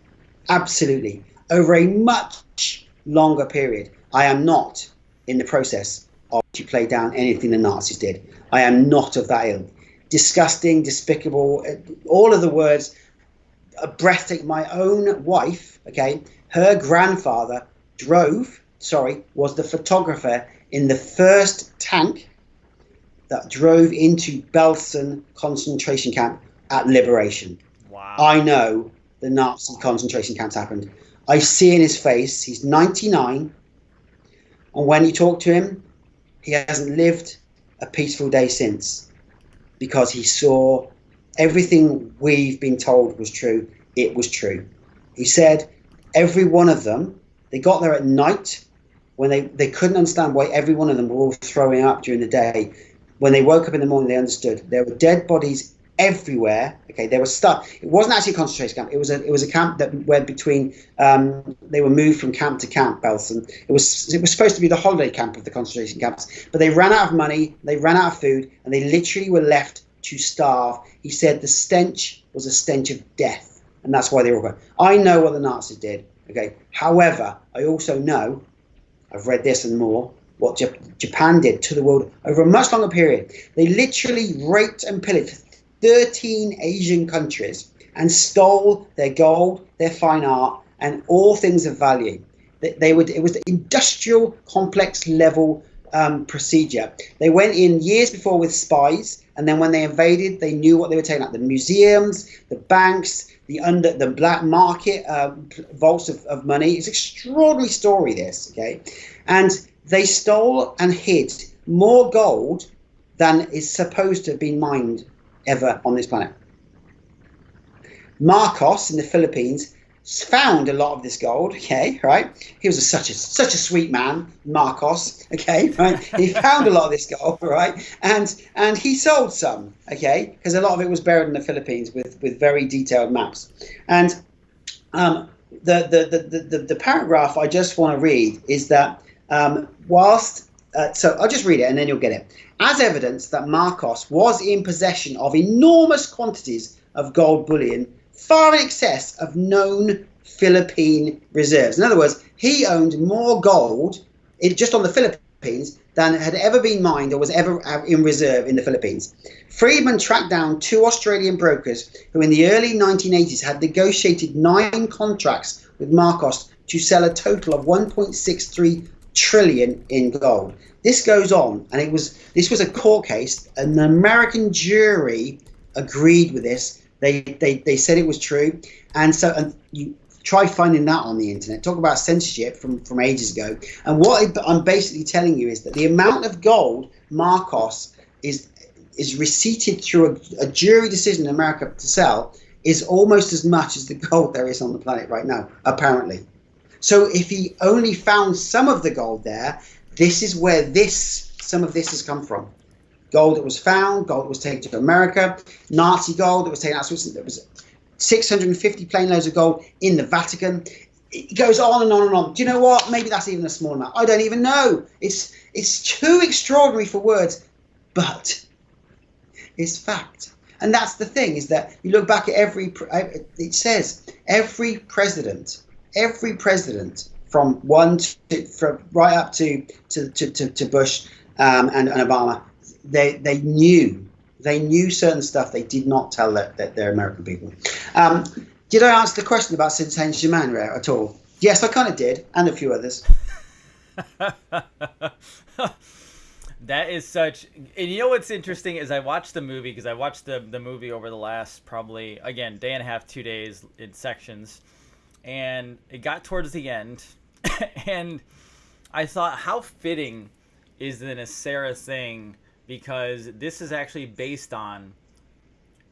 Absolutely. Over a much longer period. I am not in the process of to play down anything the Nazis did. I am not of that ilk. Disgusting, despicable, all of the words. A breathtaking. My own wife, okay, her grandfather was the photographer in the first tank that drove into Belsen concentration camp at Liberation. Wow. I know the Nazi concentration camps happened. I see in his face, he's 99, and when you talk to him, he hasn't lived a peaceful day since, because he saw everything we've been told was true, it was true. He said every one of them, they got there at night when they couldn't understand why every one of them were all throwing up during the day. When they woke up in the morning, they understood. There were dead bodies everywhere. Okay, there was stuff. It wasn't actually a concentration camp. It was a camp that went between. They were moved from camp to camp, Belson. It was supposed to be the holiday camp of the concentration camps, but they ran out of money, they ran out of food, and they literally were left to starve. He said the stench was a stench of death, and that's why they were going. I know what the Nazis did. Okay, however, I also know, I've read this and more, what Japan did to the world over a much longer period. They literally raped and pillaged 13 Asian countries and stole their gold, their fine art, and all things of value. It was the industrial complex level procedure. They went in years before with spies, and then when they invaded, they knew what they were taking out. The museums, the banks, the black market vaults of money. It's an extraordinary story, this, okay? And they stole and hid more gold than is supposed to have been mined ever on this planet. Marcos in the Philippines found a lot of this gold, okay, right? He was such a sweet man, Marcos, okay, right? He found a lot of this gold, right? And he sold some, okay, because a lot of it was buried in the Philippines with very detailed maps. And the paragraph I just want to read is that so I'll just read it and then you'll get it. As evidence that Marcos was in possession of enormous quantities of gold bullion, far in excess of known Philippine reserves. In other words, he owned more gold just on the Philippines than had ever been mined or was ever in reserve in the Philippines. Friedman tracked down 2 Australian brokers who in the early 1980s had negotiated 9 contracts with Marcos to sell a total of 1.63 trillion in gold. This goes on, and this was a court case. An American jury agreed with this. They said it was true, and you try finding that on the internet. Talk about censorship from ages ago. And what I'm basically telling you is that the amount of gold Marcos is receipted through a jury decision in America to sell is almost as much as the gold there is on the planet right now, apparently. So if he only found some of the gold there, this is where some of this has come from. Gold that was found, gold that was taken to America, Nazi gold that was taken out of Switzerland. There was 650 plane loads of gold in the Vatican. It goes on and on and on. Do you know what? Maybe that's even a small amount. I don't even know. It's too extraordinary for words, but it's fact. And that's the thing, is that you look back at it says every president from right up to Bush and Obama, they knew certain stuff they did not tell their American people. Did I answer the question about Saint-Germain at all? Yes, I kind of did, and a few others. That is such, and you know what's interesting is I watched the movie, because I watched the movie over the last probably, again, day and a half, 2 days in sections, and it got towards the end, and I thought, how fitting is the NESARA thing, because this is actually based on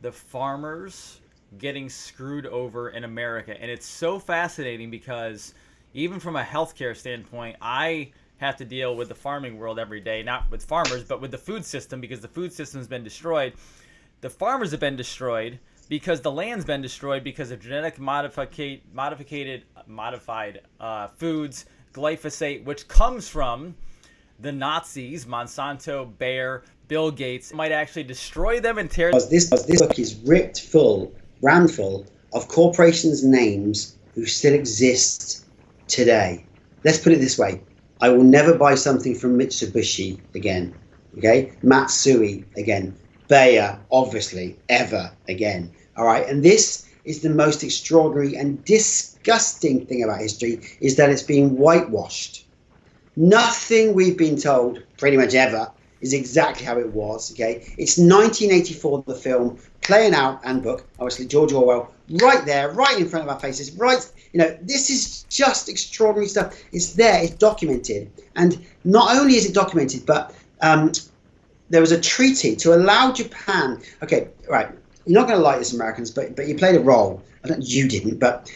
the farmers getting screwed over in America, and it's so fascinating because even from a healthcare standpoint, I have to deal with the farming world every day, not with farmers, but with the food system, because the food system has been destroyed. The farmers have been destroyed because the land's been destroyed because of genetic modified foods, glyphosate, which comes from the Nazis, Monsanto, Bayer, Bill Gates, might actually destroy them and tear them. This book is rammed full of corporations' names who still exist today. Let's put it this way. I will never buy something from Mitsubishi again, okay? Matsui again. Bayer, obviously, ever again, all right? And this is the most extraordinary and disgusting thing about history, is that it's being whitewashed. Nothing we've been told, pretty much ever, is exactly how it was, okay? It's 1984, the film, playing out, and book, obviously, George Orwell, right there, right in front of our faces, right, this is just extraordinary stuff. It's there, it's documented. And not only is it documented, but there was a treaty to allow Japan, okay, right, you're not going to like this, Americans, but you played a role. I don't. You didn't, but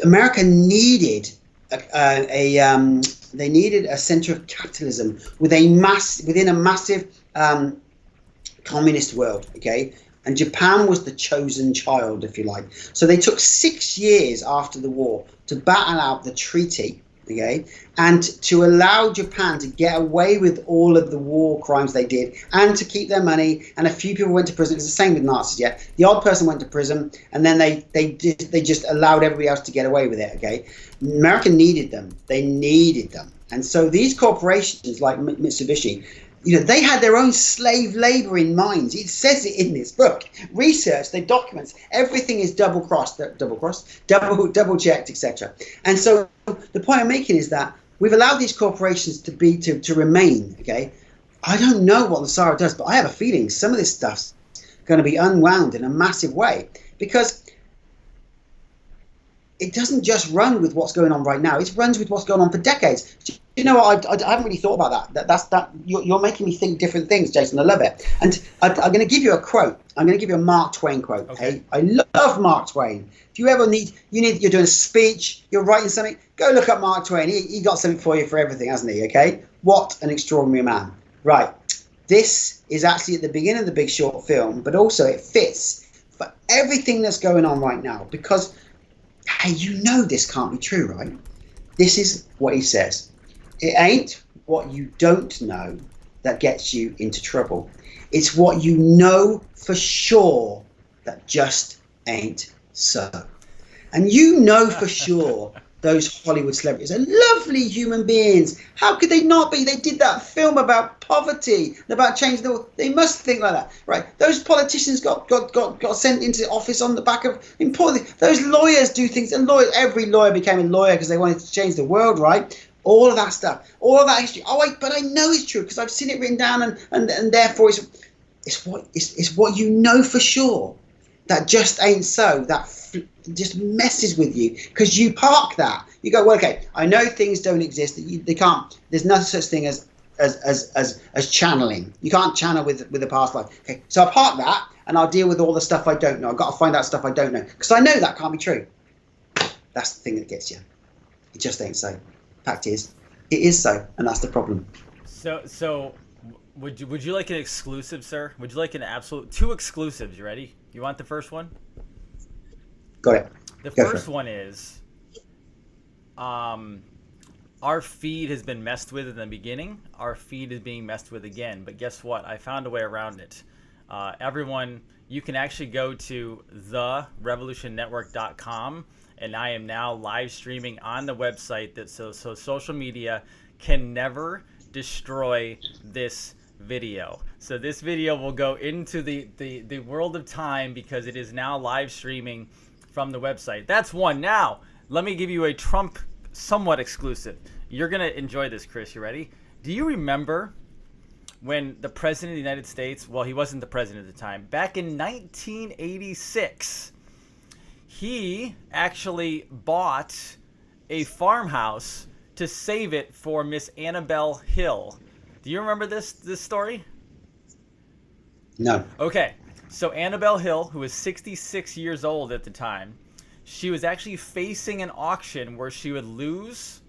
America needed they needed a center of capitalism within a massive communist world. Okay. And Japan was the chosen child, if you like. So they took 6 years after the war to battle out the treaty, okay, and to allow Japan to get away with all of the war crimes they did and to keep their money. And a few people went to prison. It's the same with Nazis, yeah. The odd person went to prison, and then they just allowed everybody else to get away with it, okay. America needed them. They needed them. And so these corporations like Mitsubishi, they had their own slave labor in mind. It says it in this book. Research, they documents, everything is double checked, etc. And so the point I'm making is that we've allowed these corporations to remain. Okay, I don't know what NESARA does, but I have a feeling some of this stuff's going to be unwound in a massive way, because it doesn't just run with what's going on right now. It runs with what's going on for decades. You know what? I haven't really thought about that. You're making me think different things, Jason. I love it. And I'm going to give you a quote. I'm going to give you a Mark Twain quote. Okay. I love Mark Twain. If you ever you're doing a speech, you're writing something, go look up Mark Twain. He got something for you for everything, hasn't he? Okay. What an extraordinary man. Right. This is actually at the beginning of the Big Short film, but also it fits for everything that's going on right now, because hey, this can't be true, right? This is what he says. It ain't what you don't know that gets you into trouble. It's what you know for sure that just ain't so. And for sure those Hollywood celebrities are lovely human beings. How could they not be? They did that film about poverty and about changing the world. They must think like that, right? Those politicians got sent into office on the back of important things. Those lawyers do things. Every lawyer became a lawyer because they wanted to change the world, right? All of that stuff, all of that history. Oh wait, but I know it's true because I've seen it written down, and therefore it's what you know for sure that just ain't so. That just messes with you because you park that. You go, well, okay, I know things don't exist. They can't. There's no such thing as channeling. You can't channel with a past life. Okay, so I park that and I'll deal with all the stuff I don't know. I've got to find out stuff I don't know because I know that can't be true. That's the thing that gets you. It just ain't so. Fact is, it is so, and that's the problem. So, would you like an exclusive, sir? Would you like an absolute 2 exclusives? You ready? You want the first one? Got it. The first one is, our feed has been messed with in the beginning. Our feed is being messed with again, but guess what? I found a way around it. Everyone, you can actually go to therevolutionnetwork.com. And I am now live streaming on the website. So social media can never destroy this video. So this video will go into the world of time because it is now live streaming from the website. That's one. Now, let me give you a Trump somewhat exclusive. You're going to enjoy this, Chris. You ready? Do you remember when the President of the United States, well, he wasn't the president at the time, back in 1986, he actually bought a farmhouse to save it for Miss Annabelle Hill. Do you remember this story? No. Okay. So Annabelle Hill, who was 66 years old at the time, she was actually facing an auction where she would lose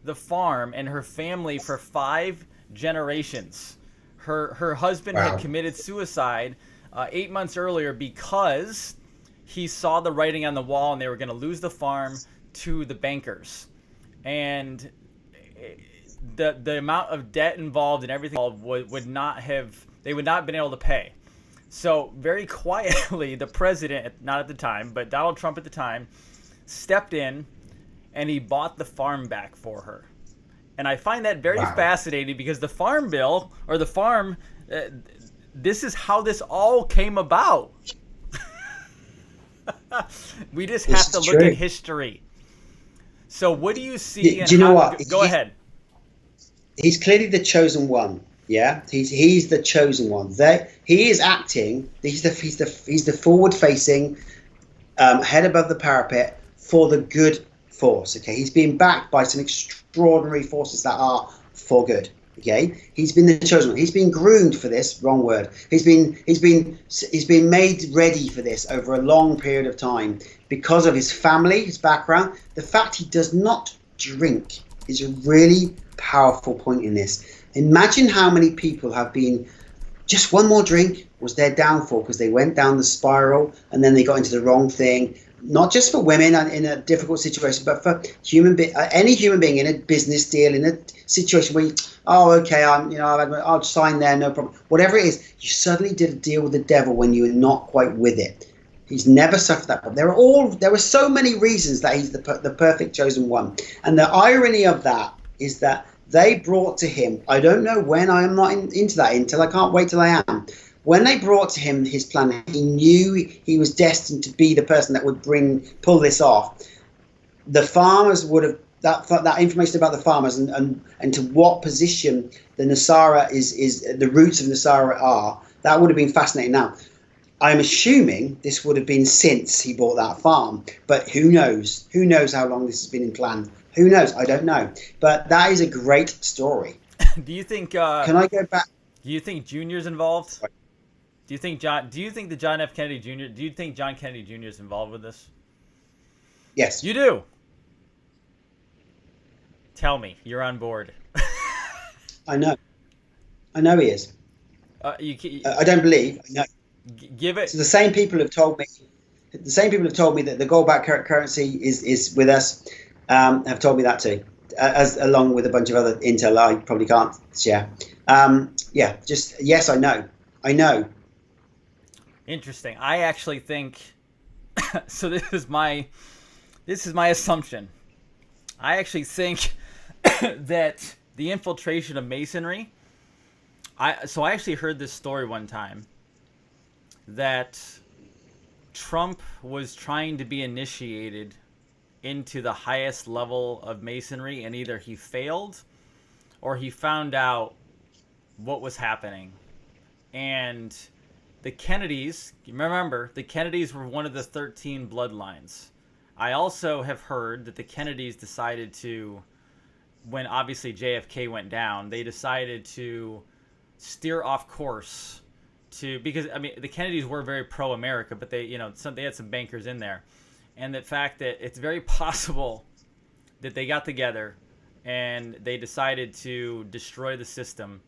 the farm and her family for 5 generations. Her husband had committed suicide 8 months earlier because he saw the writing on the wall and they were going to lose the farm to the bankers. And the amount of debt involved and everything would not have been able to pay. So very quietly, the president, not at the time, but Donald Trump at the time, stepped in and he bought the farm back for her. And I find that very fascinating because the farm bill, or the farm, this is how this all came about. We just have to look at history. So what do you see? Do you know what? Go ahead. He's clearly the chosen one. Yeah, he's the chosen one. He is acting. He's the forward-facing, head above the parapet for the good force. Okay, he's being backed by some extraordinary forces that are for good. Okay, he's been the chosen one. He's been groomed for this. Wrong word. He's been made ready for this over a long period of time because of his family, his background. The fact he does not drink is a really powerful point in this. Imagine how many people have been, just one more drink was their downfall because they went down the spiral and then they got into the wrong thing. Not just for women in a difficult situation, but for any human being in a business deal, in a situation where, I'll sign there, no problem. Whatever it is, you suddenly did a deal with the devil when you were not quite with it. He's never suffered that. There were so many reasons that he's the perfect chosen one. And the irony of that is that they brought to him, I don't know when, I am not into that until I can't wait till I am. When they brought to him his plan, he knew he was destined to be the person that would pull this off. The farmers would have, that information about the farmers and to what position the NESARA is the roots of NESARA are, that would have been fascinating. Now, I'm assuming this would have been since he bought that farm, but who knows? Who knows how long this has been in plan? Who knows? I don't know. But that is a great story. Do you think? Can I go back? Do you think Junior's involved? Do you think John F. Kennedy Jr. Do you think John Kennedy Jr. is involved with this? Yes. You do. Tell me you're on board. I know he is. I don't believe. I know. Give it. So the same people have told me. The same people have told me that the gold-backed currency is with us. Have told me that too, along with a bunch of other intel I probably can't share. Yes, I know. Interesting. I actually think so. This is my assumption. I actually think that the infiltration of Masonry. I actually heard this story one time that Trump was trying to be initiated into the highest level of Masonry, and either he failed or he found out what was happening. And the Kennedys, remember, the Kennedys were one of the 13 bloodlines. I also have heard that the Kennedys decided to, when obviously JFK went down, they decided to steer off course because the Kennedys were very pro-America, but they had some bankers in there. And the fact that it's very possible that they got together and they decided to destroy the system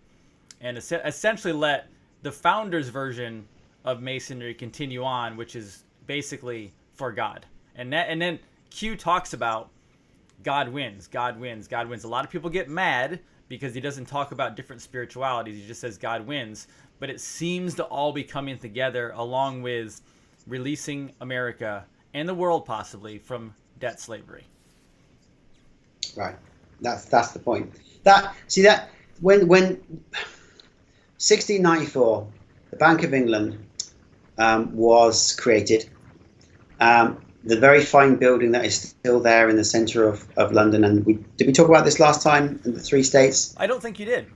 and essentially let the founders' version of Masonry continue on, which is basically for God. And then Q talks about God wins, God wins, God wins. A lot of people get mad because he doesn't talk about different spiritualities. He just says God wins. But it seems to all be coming together along with releasing America and the world possibly from debt slavery. Right. That's the point. When 1694, the Bank of England was created. The very fine building that is still there in the centre of London. And did we talk about this last time in the 3 states? I don't think you did.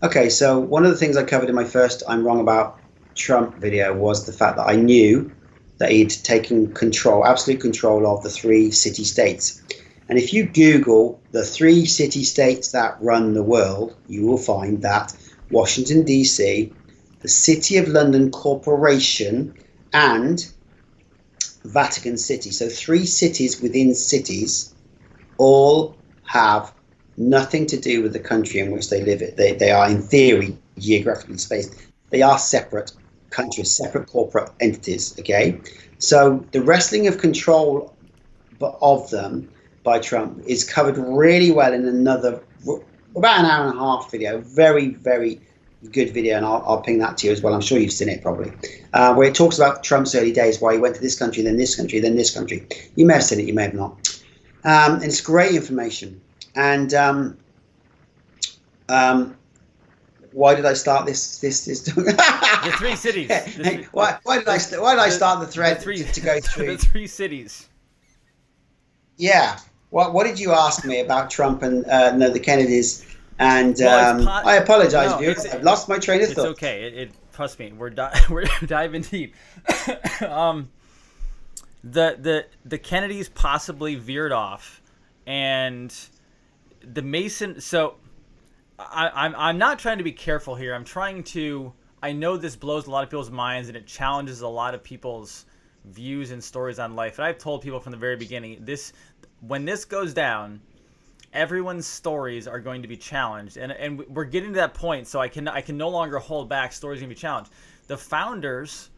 Okay, so one of the things I covered in my first I'm Wrong About Trump video was the fact that I knew that he'd taken absolute control of the 3 city-states. And if you Google the 3 city-states that run the world, you will find that Washington, D.C., the City of London Corporation, and Vatican City. So 3 cities within cities all have nothing to do with the country in which they live. They are, in theory, geographically spaced. They are separate countries, separate corporate entities, okay? So the wrestling of control of them by Trump is covered really well in another, about an hour and a half video, very, very good video, and I'll ping that to you as well. I'm sure you've seen it probably, where it talks about Trump's early days, why he went to this country, then this country, then this country. You may have seen it, you may have not. And it's great information. And why did I start this? The 3 cities. Why did I start the thread to go through the 3 cities? Yeah. What did you ask me about Trump and the Kennedys? And I apologize, viewers. I've lost my train of thought. It's okay. Trust me, we're diving deep. The Kennedys possibly veered off, and the Mason. So I'm not trying to be careful here. I'm trying to. I know this blows a lot of people's minds and it challenges a lot of people's views and stories on life. And I've told people from the very beginning, when this goes down, everyone's stories are going to be challenged, and we're getting to that point. So I can no longer hold back. Stories are going to be challenged. The founders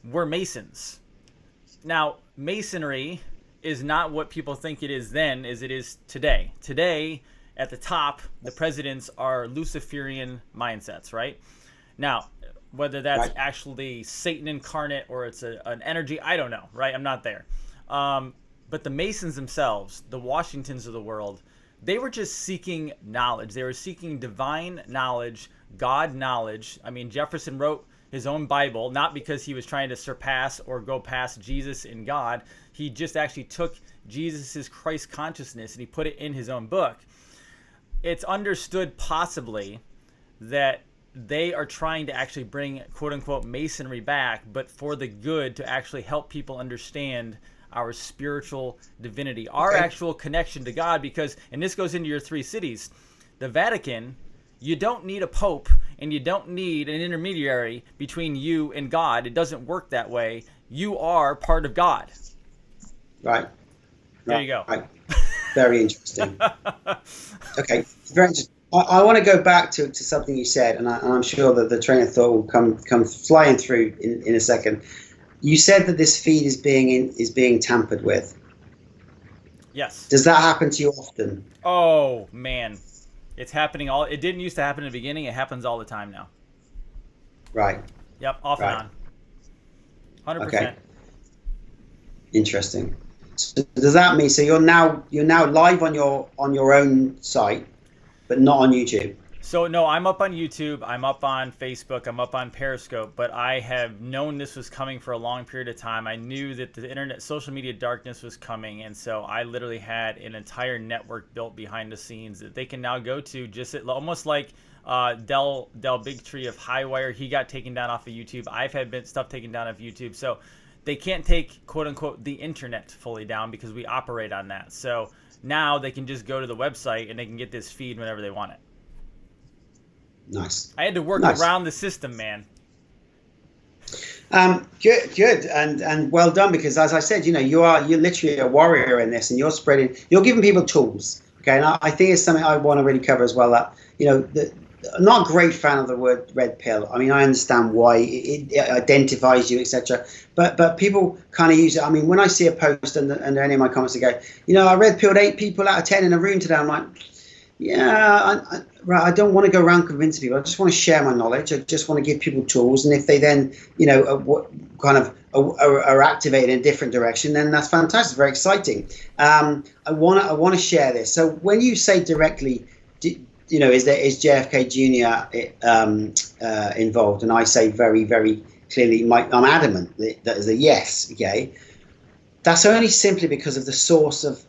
were Masons. Now, Masonry is not what people think it is then as it is today. Today, at the top, the presidents are Luciferian mindsets, right? Now, whether that's actually Satan incarnate or it's an energy, I don't know, right? I'm not there. But the Masons themselves, the Washingtons of the world, they were just seeking knowledge. They were seeking divine knowledge, God knowledge. I mean, Jefferson wrote his own Bible, not because he was trying to surpass or go past Jesus and God. He just actually took Jesus's Christ consciousness and he put it in his own book. It's understood possibly that they are trying to actually bring quote unquote Masonry back, but for the good, to actually help people understand our spiritual divinity, our actual connection to God. Because, and this goes into your three cities, the Vatican, you don't need a pope and you don't need an intermediary between you and God. It doesn't work that way. You are part of God. Right. There you go. Right. Very interesting. Okay. Very interesting. I want to go back to something you said, and I'm sure that the train of thought will come flying through in a second. You said that this feed is being tampered with. Yes. Does that happen to you often? Oh man, it's happening all. It didn't used to happen in the beginning. It happens all the time now. Right. Yep. Off and on. 100%. Okay. Interesting. So does that mean you're now live on your own site, but not on YouTube? So no, I'm up on YouTube, I'm up on Facebook, I'm up on Periscope, but I have known this was coming for a long period of time. I knew that the internet, social media darkness was coming, and so I literally had an entire network built behind the scenes that they can now go to, just almost like Del Bigtree of Highwire. He got taken down off of YouTube. I've had stuff taken down off YouTube. So they can't take, quote unquote, the internet fully down because we operate on that. So now they can just go to the website and they can get this feed whenever they want it. Nice. I had to work around the system, man. Good, and well done, because as I said, you're literally a warrior in this, and you're giving people tools. Okay, and I think it's something I want to really cover as well. That I'm not a great fan of the word red pill. I mean, I understand why it identifies you, etc. But people kind of use it. I mean, when I see a post under any of my comments, they go, I red pilled 8 people out of 10 in a room today. I'm like, yeah, I don't want to go around convincing people. I just want to share my knowledge. I just want to give people tools, and if they then, are activated in a different direction, then that's fantastic, very exciting. I want to share this. So when you say directly, is JFK Jr. Involved? And I say very, very clearly, I'm adamant that is a yes. Okay. That's only simply because of the source of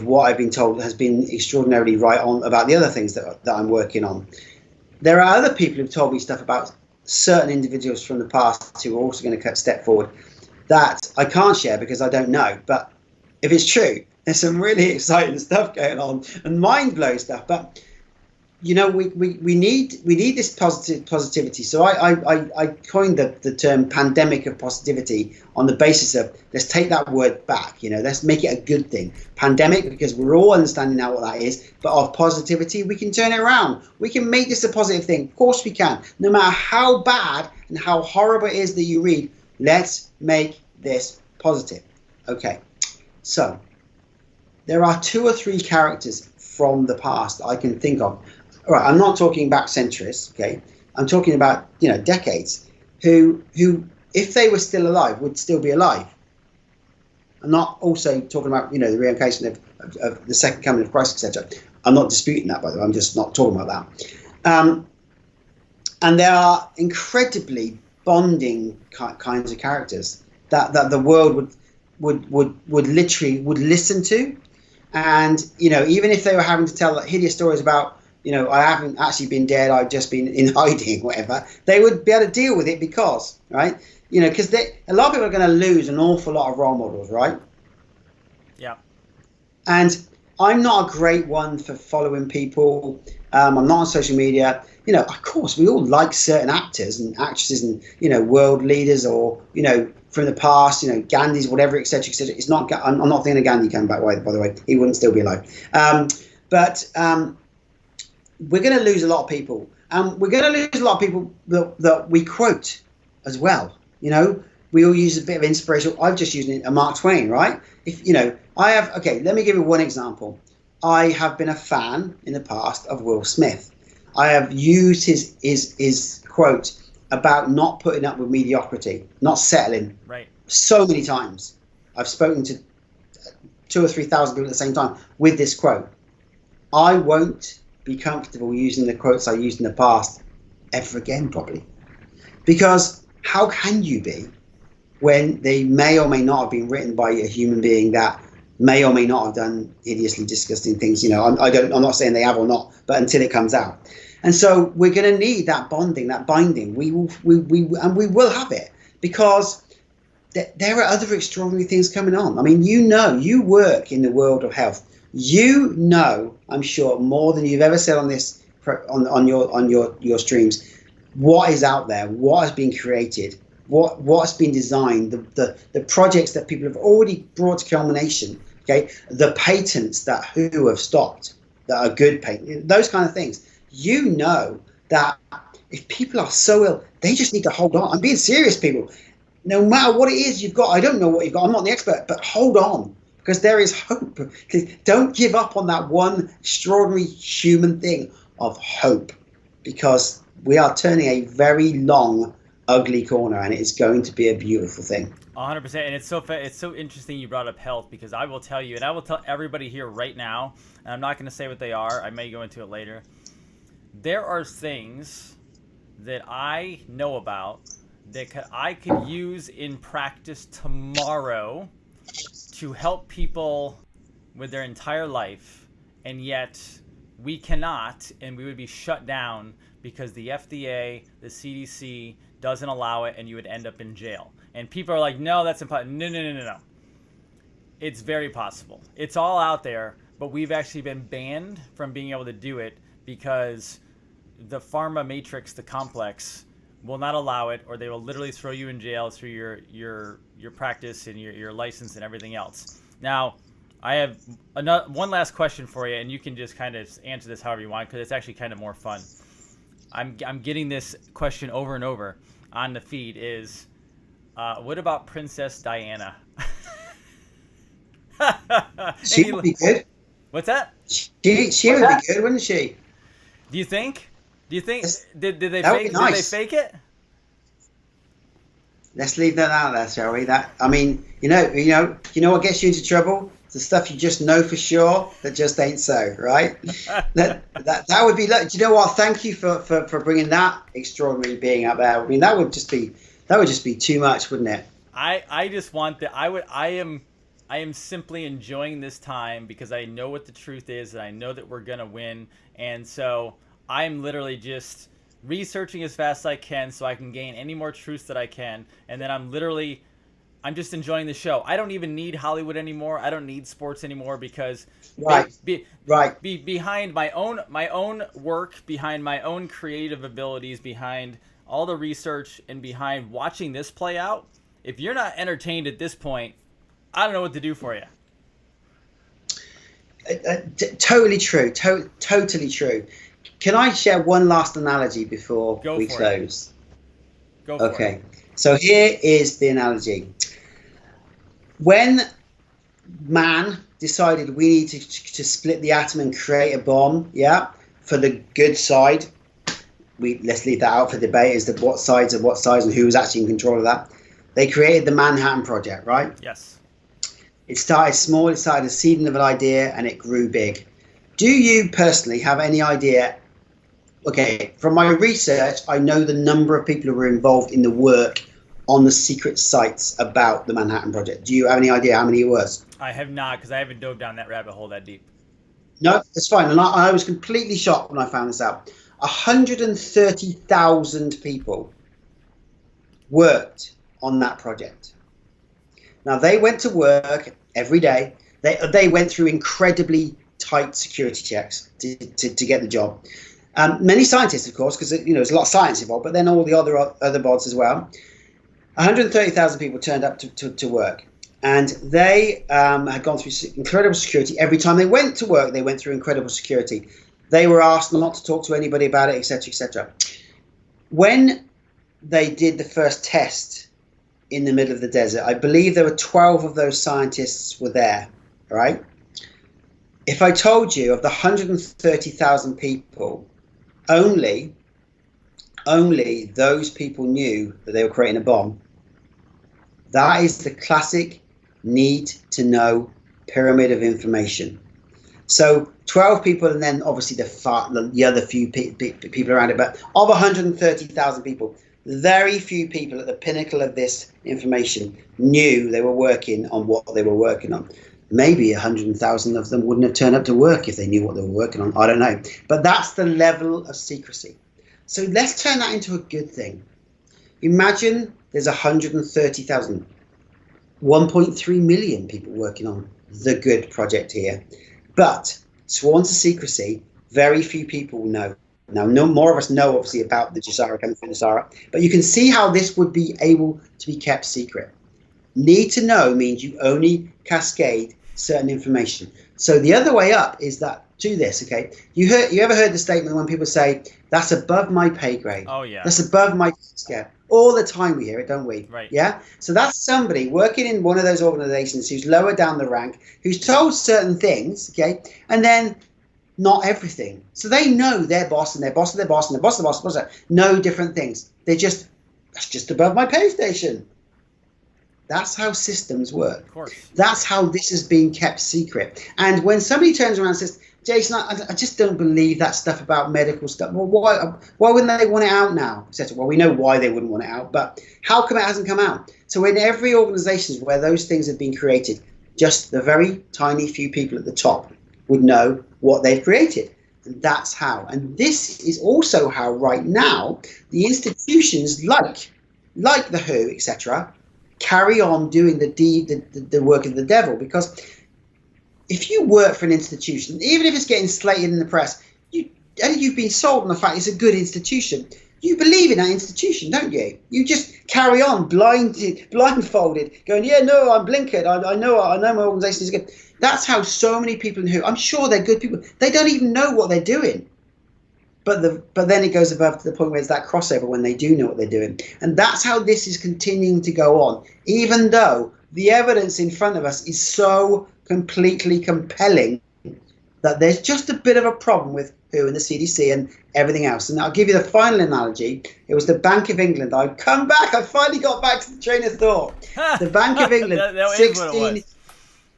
what I've been told has been extraordinarily right on about the other things that I'm working on. There are other people who've told me stuff about certain individuals from the past who are also going to step forward that I can't share because I don't know. But if it's true, there's some really exciting stuff going on and mind-blowing stuff. But we need this positivity. So I coined the term pandemic of positivity on the basis of, let's take that word back. Let's make it a good thing. Pandemic, because we're all understanding now what that is. But of positivity, we can turn it around. We can make this a positive thing. Of course we can. No matter how bad and how horrible it is that you read, let's make this positive. Okay. So there are 2 or 3 characters from the past I can think of. All right, I'm not talking back centuries, okay? I'm talking about, decades, who, if they were still alive, would still be alive. I'm not also talking about, the reincarnation of the second coming of Christ, etc. I'm not disputing that, by the way. I'm just not talking about that. And there are incredibly bonding kinds of characters that the world would literally listen to. And, even if they were having to tell hideous stories about, I haven't actually been dead, I've just been in hiding, whatever, they would be able to deal with it because, right? Because a lot of people are going to lose an awful lot of role models, right? Yeah. And I'm not a great one for following people. I'm not on social media. Of course, we all like certain actors and actresses and, world leaders or, from the past, Gandhi's, whatever, etc., etc. It's not. I'm not thinking of Gandhi coming back. By the way, he wouldn't still be alive. But we're going to lose a lot of people, and we're going to lose a lot of people that we quote as well. We all use a bit of inspiration. I've just used a Mark Twain, right? I have. Okay, let me give you one example. I have been a fan in the past of Will Smith. I have used his quote about not putting up with mediocrity, not settling. Right. So many times. I've spoken to 2,000 or 3,000 people at the same time with this quote. I won't be comfortable using the quotes I used in the past ever again, probably. Because how can you be when they may or may not have been written by a human being that may or may not have done hideously disgusting things? I'm not saying they have or not, but until it comes out. And so we're going to need that bonding, that binding. We will have it, because there are other extraordinary things coming on. I mean, you work in the world of health. I'm sure, more than you've ever said on this on your streams, what is out there, what has been created, what's been designed, the projects that people have already brought to culmination. Okay, the patents that who have stopped that are good patents, those kind of things. That if people are so ill, they just need to hold on. I'm being serious, people. No matter what it is you've got, I don't know what you've got. I'm not the expert, but hold on, because there is hope. Don't give up on that one extraordinary human thing of hope, because we are turning a very long, ugly corner, and it is going to be a beautiful thing. 100%. And it's so interesting you brought up health, because I will tell you, and I will tell everybody here right now, and I'm not going to say what they are. I may go into it later. There are things that I know about that I could use in practice tomorrow to help people with their entire life, and yet we cannot, and we would be shut down because the FDA, the CDC doesn't allow it, and you would end up in jail. And people are like, no, that's impossible. No. It's very possible. It's all out there, but we've actually been banned from being able to do it because the pharma matrix, the complex, will not allow it, or they will literally throw you in jail through your practice and your license and everything else. Now, I have one last question for you, and you can just kind of answer this however you want, because it's actually kind of more fun. I'm getting this question over and over on the feed is, what about Princess Diana? She would be good. What's that? She would be good, wouldn't she? Do you think? Did they that fake? Would be nice. Did they fake it? Let's leave that out there, shall we? You know what gets you into trouble? The stuff you just know for sure that just ain't so, right? that would be. Do you know what? Thank you for bringing that extraordinary being out there. I mean, that would just be too much, wouldn't it? I just want that. I am simply enjoying this time because I know what the truth is, and I know that we're gonna win, and so I'm literally just researching as fast as I can so I can gain any more truths that I can, and then I'm just enjoying the show. I don't even need Hollywood anymore. I don't need sports anymore, because behind my own work, behind my own creative abilities, behind all the research, and behind watching this play out, if you're not entertained at this point, I don't know what to do for you. Totally true. Totally true. Can I share one last analogy before we close? Go for it. Okay. So here is the analogy. When man decided we need to split the atom and create a bomb, for the good side, let's leave that out for debate as to what sides are what sides and who was actually in control of that. They created the Manhattan Project, right? Yes. It started small, it started a seeding of an idea, and it grew big. Do you personally have any idea? Okay, from my research, I know the number of people who were involved in the work on the secret sites about the Manhattan Project. Do you have any idea how many it was? I have not, because I haven't dove down that rabbit hole that deep. No, it's fine. And I was completely shocked when I found this out. 130,000 people worked on that project. Now, they went to work every day. They went through incredibly tight security checks to get the job. Many scientists, of course, because there's a lot of science involved, but then all the other bods as well. 130,000 people turned up to work, and they had gone through incredible security. Every time they went to work, they went through incredible security. They were asked not to talk to anybody about it, etc., etc. When they did the first test in the middle of the desert, I believe there were 12 of those scientists were there, right? If I told you of the 130,000 people, only those people knew that they were creating a bomb. That is the classic need to know pyramid of information. So 12 people, and then obviously the other few people around it. But of 130,000 people, very few people at the pinnacle of this information knew they were working on what they were working on. Maybe 100,000 of them wouldn't have turned up to work if they knew what they were working on. I don't know. But that's the level of secrecy. So let's turn that into a good thing. Imagine there's 130,000, 1.3 million people working on the good project here. But sworn to secrecy, very few people know. Now, no more of us know, obviously, about the NESARA coming from NESARA. But you can see how this would be able to be kept secret. Need to know means you only cascade certain information. So the other way up is that do this, okay? You ever heard the statement when people say, that's above my pay grade? Oh, yeah. That's above my scale. All the time we hear it, don't we? Right. Yeah? So that's somebody working in one of those organizations who's lower down the rank, who's told certain things, okay? And then not everything. So they know their boss and their boss and their boss and their boss and their boss and know different things. That's just above my pay station. That's how systems work. Of course. That's how this is being kept secret. And when somebody turns around and says, Jason, I just don't believe that stuff about medical stuff. Well, why wouldn't they want it out now? Etc. Well, we know why they wouldn't want it out, but how come it hasn't come out? So in every organization where those things have been created, just the very tiny few people at the top would know what they've created. And that's how. And this is also how right now the institutions like the WHO, etc., carry on doing the work of the devil. Because if you work for an institution, even if it's getting slated in the press, you've been sold on the fact it's a good institution. You believe in that institution, don't you? You just carry on blindfolded, going, yeah, no, I'm blinkered. I know my organisation is good. That's how so many people who, I'm sure they're good people, they don't even know what they're doing. But then it goes above to the point where it's that crossover when they do know what they're doing. And that's how this is continuing to go on, even though the evidence in front of us is so completely compelling that there's just a bit of a problem with WHO and the CDC and everything else. And I'll give you the final analogy. It was the Bank of England. I've come back. I finally got back to the train of thought. The Bank of England, that 16.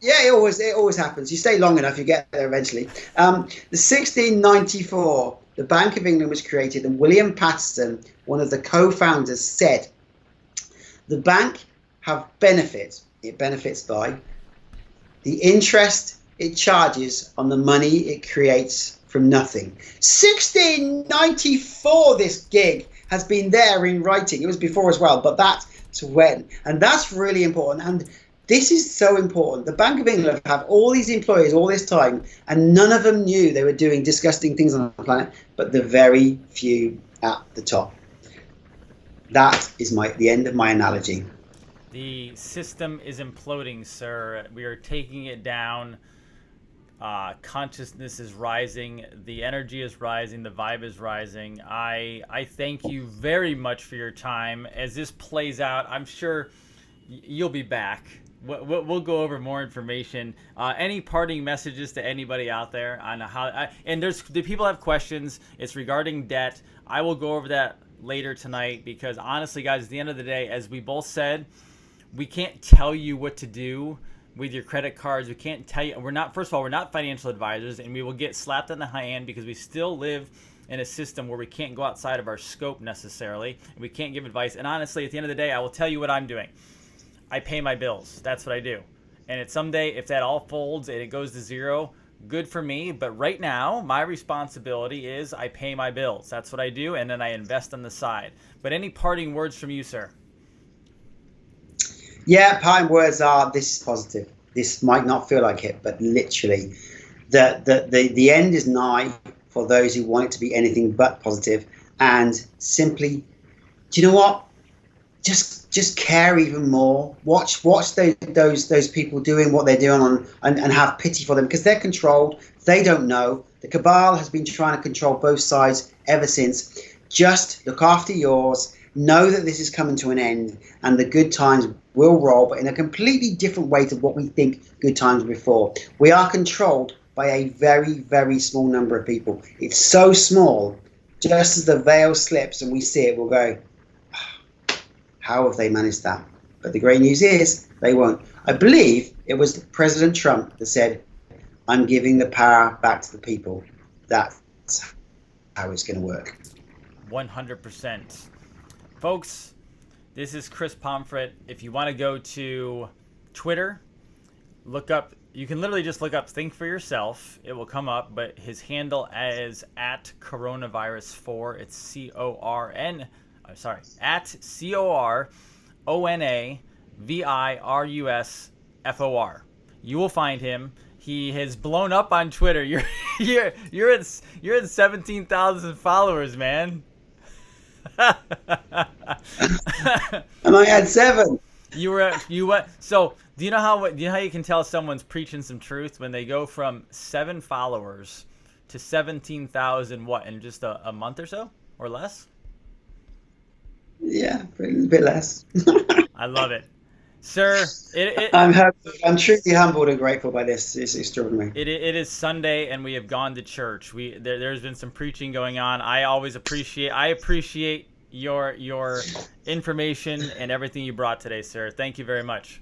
Yeah, it always happens. You stay long enough, you get there eventually. The 1694, the Bank of England was created, and William Patterson, one of the co-founders, said the bank have benefits. It benefits by the interest it charges on the money it creates from nothing. 1694, this gig has been there in writing. It was before as well, but that's when. And that's really important. And this is so important. The Bank of England have all these employees all this time, and none of them knew they were doing disgusting things on the planet, but the very few at the top. That is the end of my analogy. The system is imploding, sir. We are taking it down. Consciousness is rising. The energy is rising. The vibe is rising. I thank you very much for your time. As this plays out, I'm sure you'll be back. We'll go over more information. Any parting messages to anybody out there on how? And the people have questions. It's regarding debt. I will go over that later tonight because honestly, guys, at the end of the day, as we both said, we can't tell you what to do with your credit cards. We can't tell you. First of all, we're not financial advisors, and we will get slapped on the hand because we still live in a system where we can't go outside of our scope necessarily. And we can't give advice. And honestly, at the end of the day, I will tell you what I'm doing. I pay my bills. That's what I do. And someday, if that all folds and it goes to zero, good for me. But right now, my responsibility is I pay my bills. That's what I do. And then I invest on the side. But any parting words from you, sir? Yeah, parting words are, this is positive. This might not feel like it, but literally, that the end is nigh for those who want it to be anything but positive, and simply, do you know what? Just care even more. Watch those people doing what they're doing and have pity for them, because they're controlled. They don't know. The cabal has been trying to control both sides ever since. Just look after yours. Know that this is coming to an end, and the good times will roll, but in a completely different way to what we think good times were before. We are controlled by a very, very small number of people. It's so small, just as the veil slips and we see it, we'll go, how have they managed that? But the great news is they won't. I believe it was President Trump that said, I'm giving the power back to the people. That's how it's going to work. 100%. Folks, this is Chris Pomfret. If you want to go to Twitter, look up, you can literally just look up Think For Yourself. It will come up, but his handle is at coronavirus4. It's at coronavirusfor. You will find him. He has blown up on Twitter. You're at 17,000 followers, man. And I had 7. So do you know how you can tell someone's preaching some truth when they go from 7 followers to 17,000 in just a month or so, or less? Yeah, a bit less. I love it, sir. I'm truly humbled and grateful by this. It's extraordinary. It is Sunday, and we have gone to church. There's been some preaching going on. I appreciate your information and everything you brought today, sir. Thank you very much.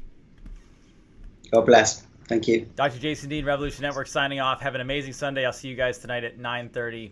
God bless. Thank you. Dr. Jason Dean, Revolution Network, signing off. Have an amazing Sunday. I'll see you guys tonight at 9:30.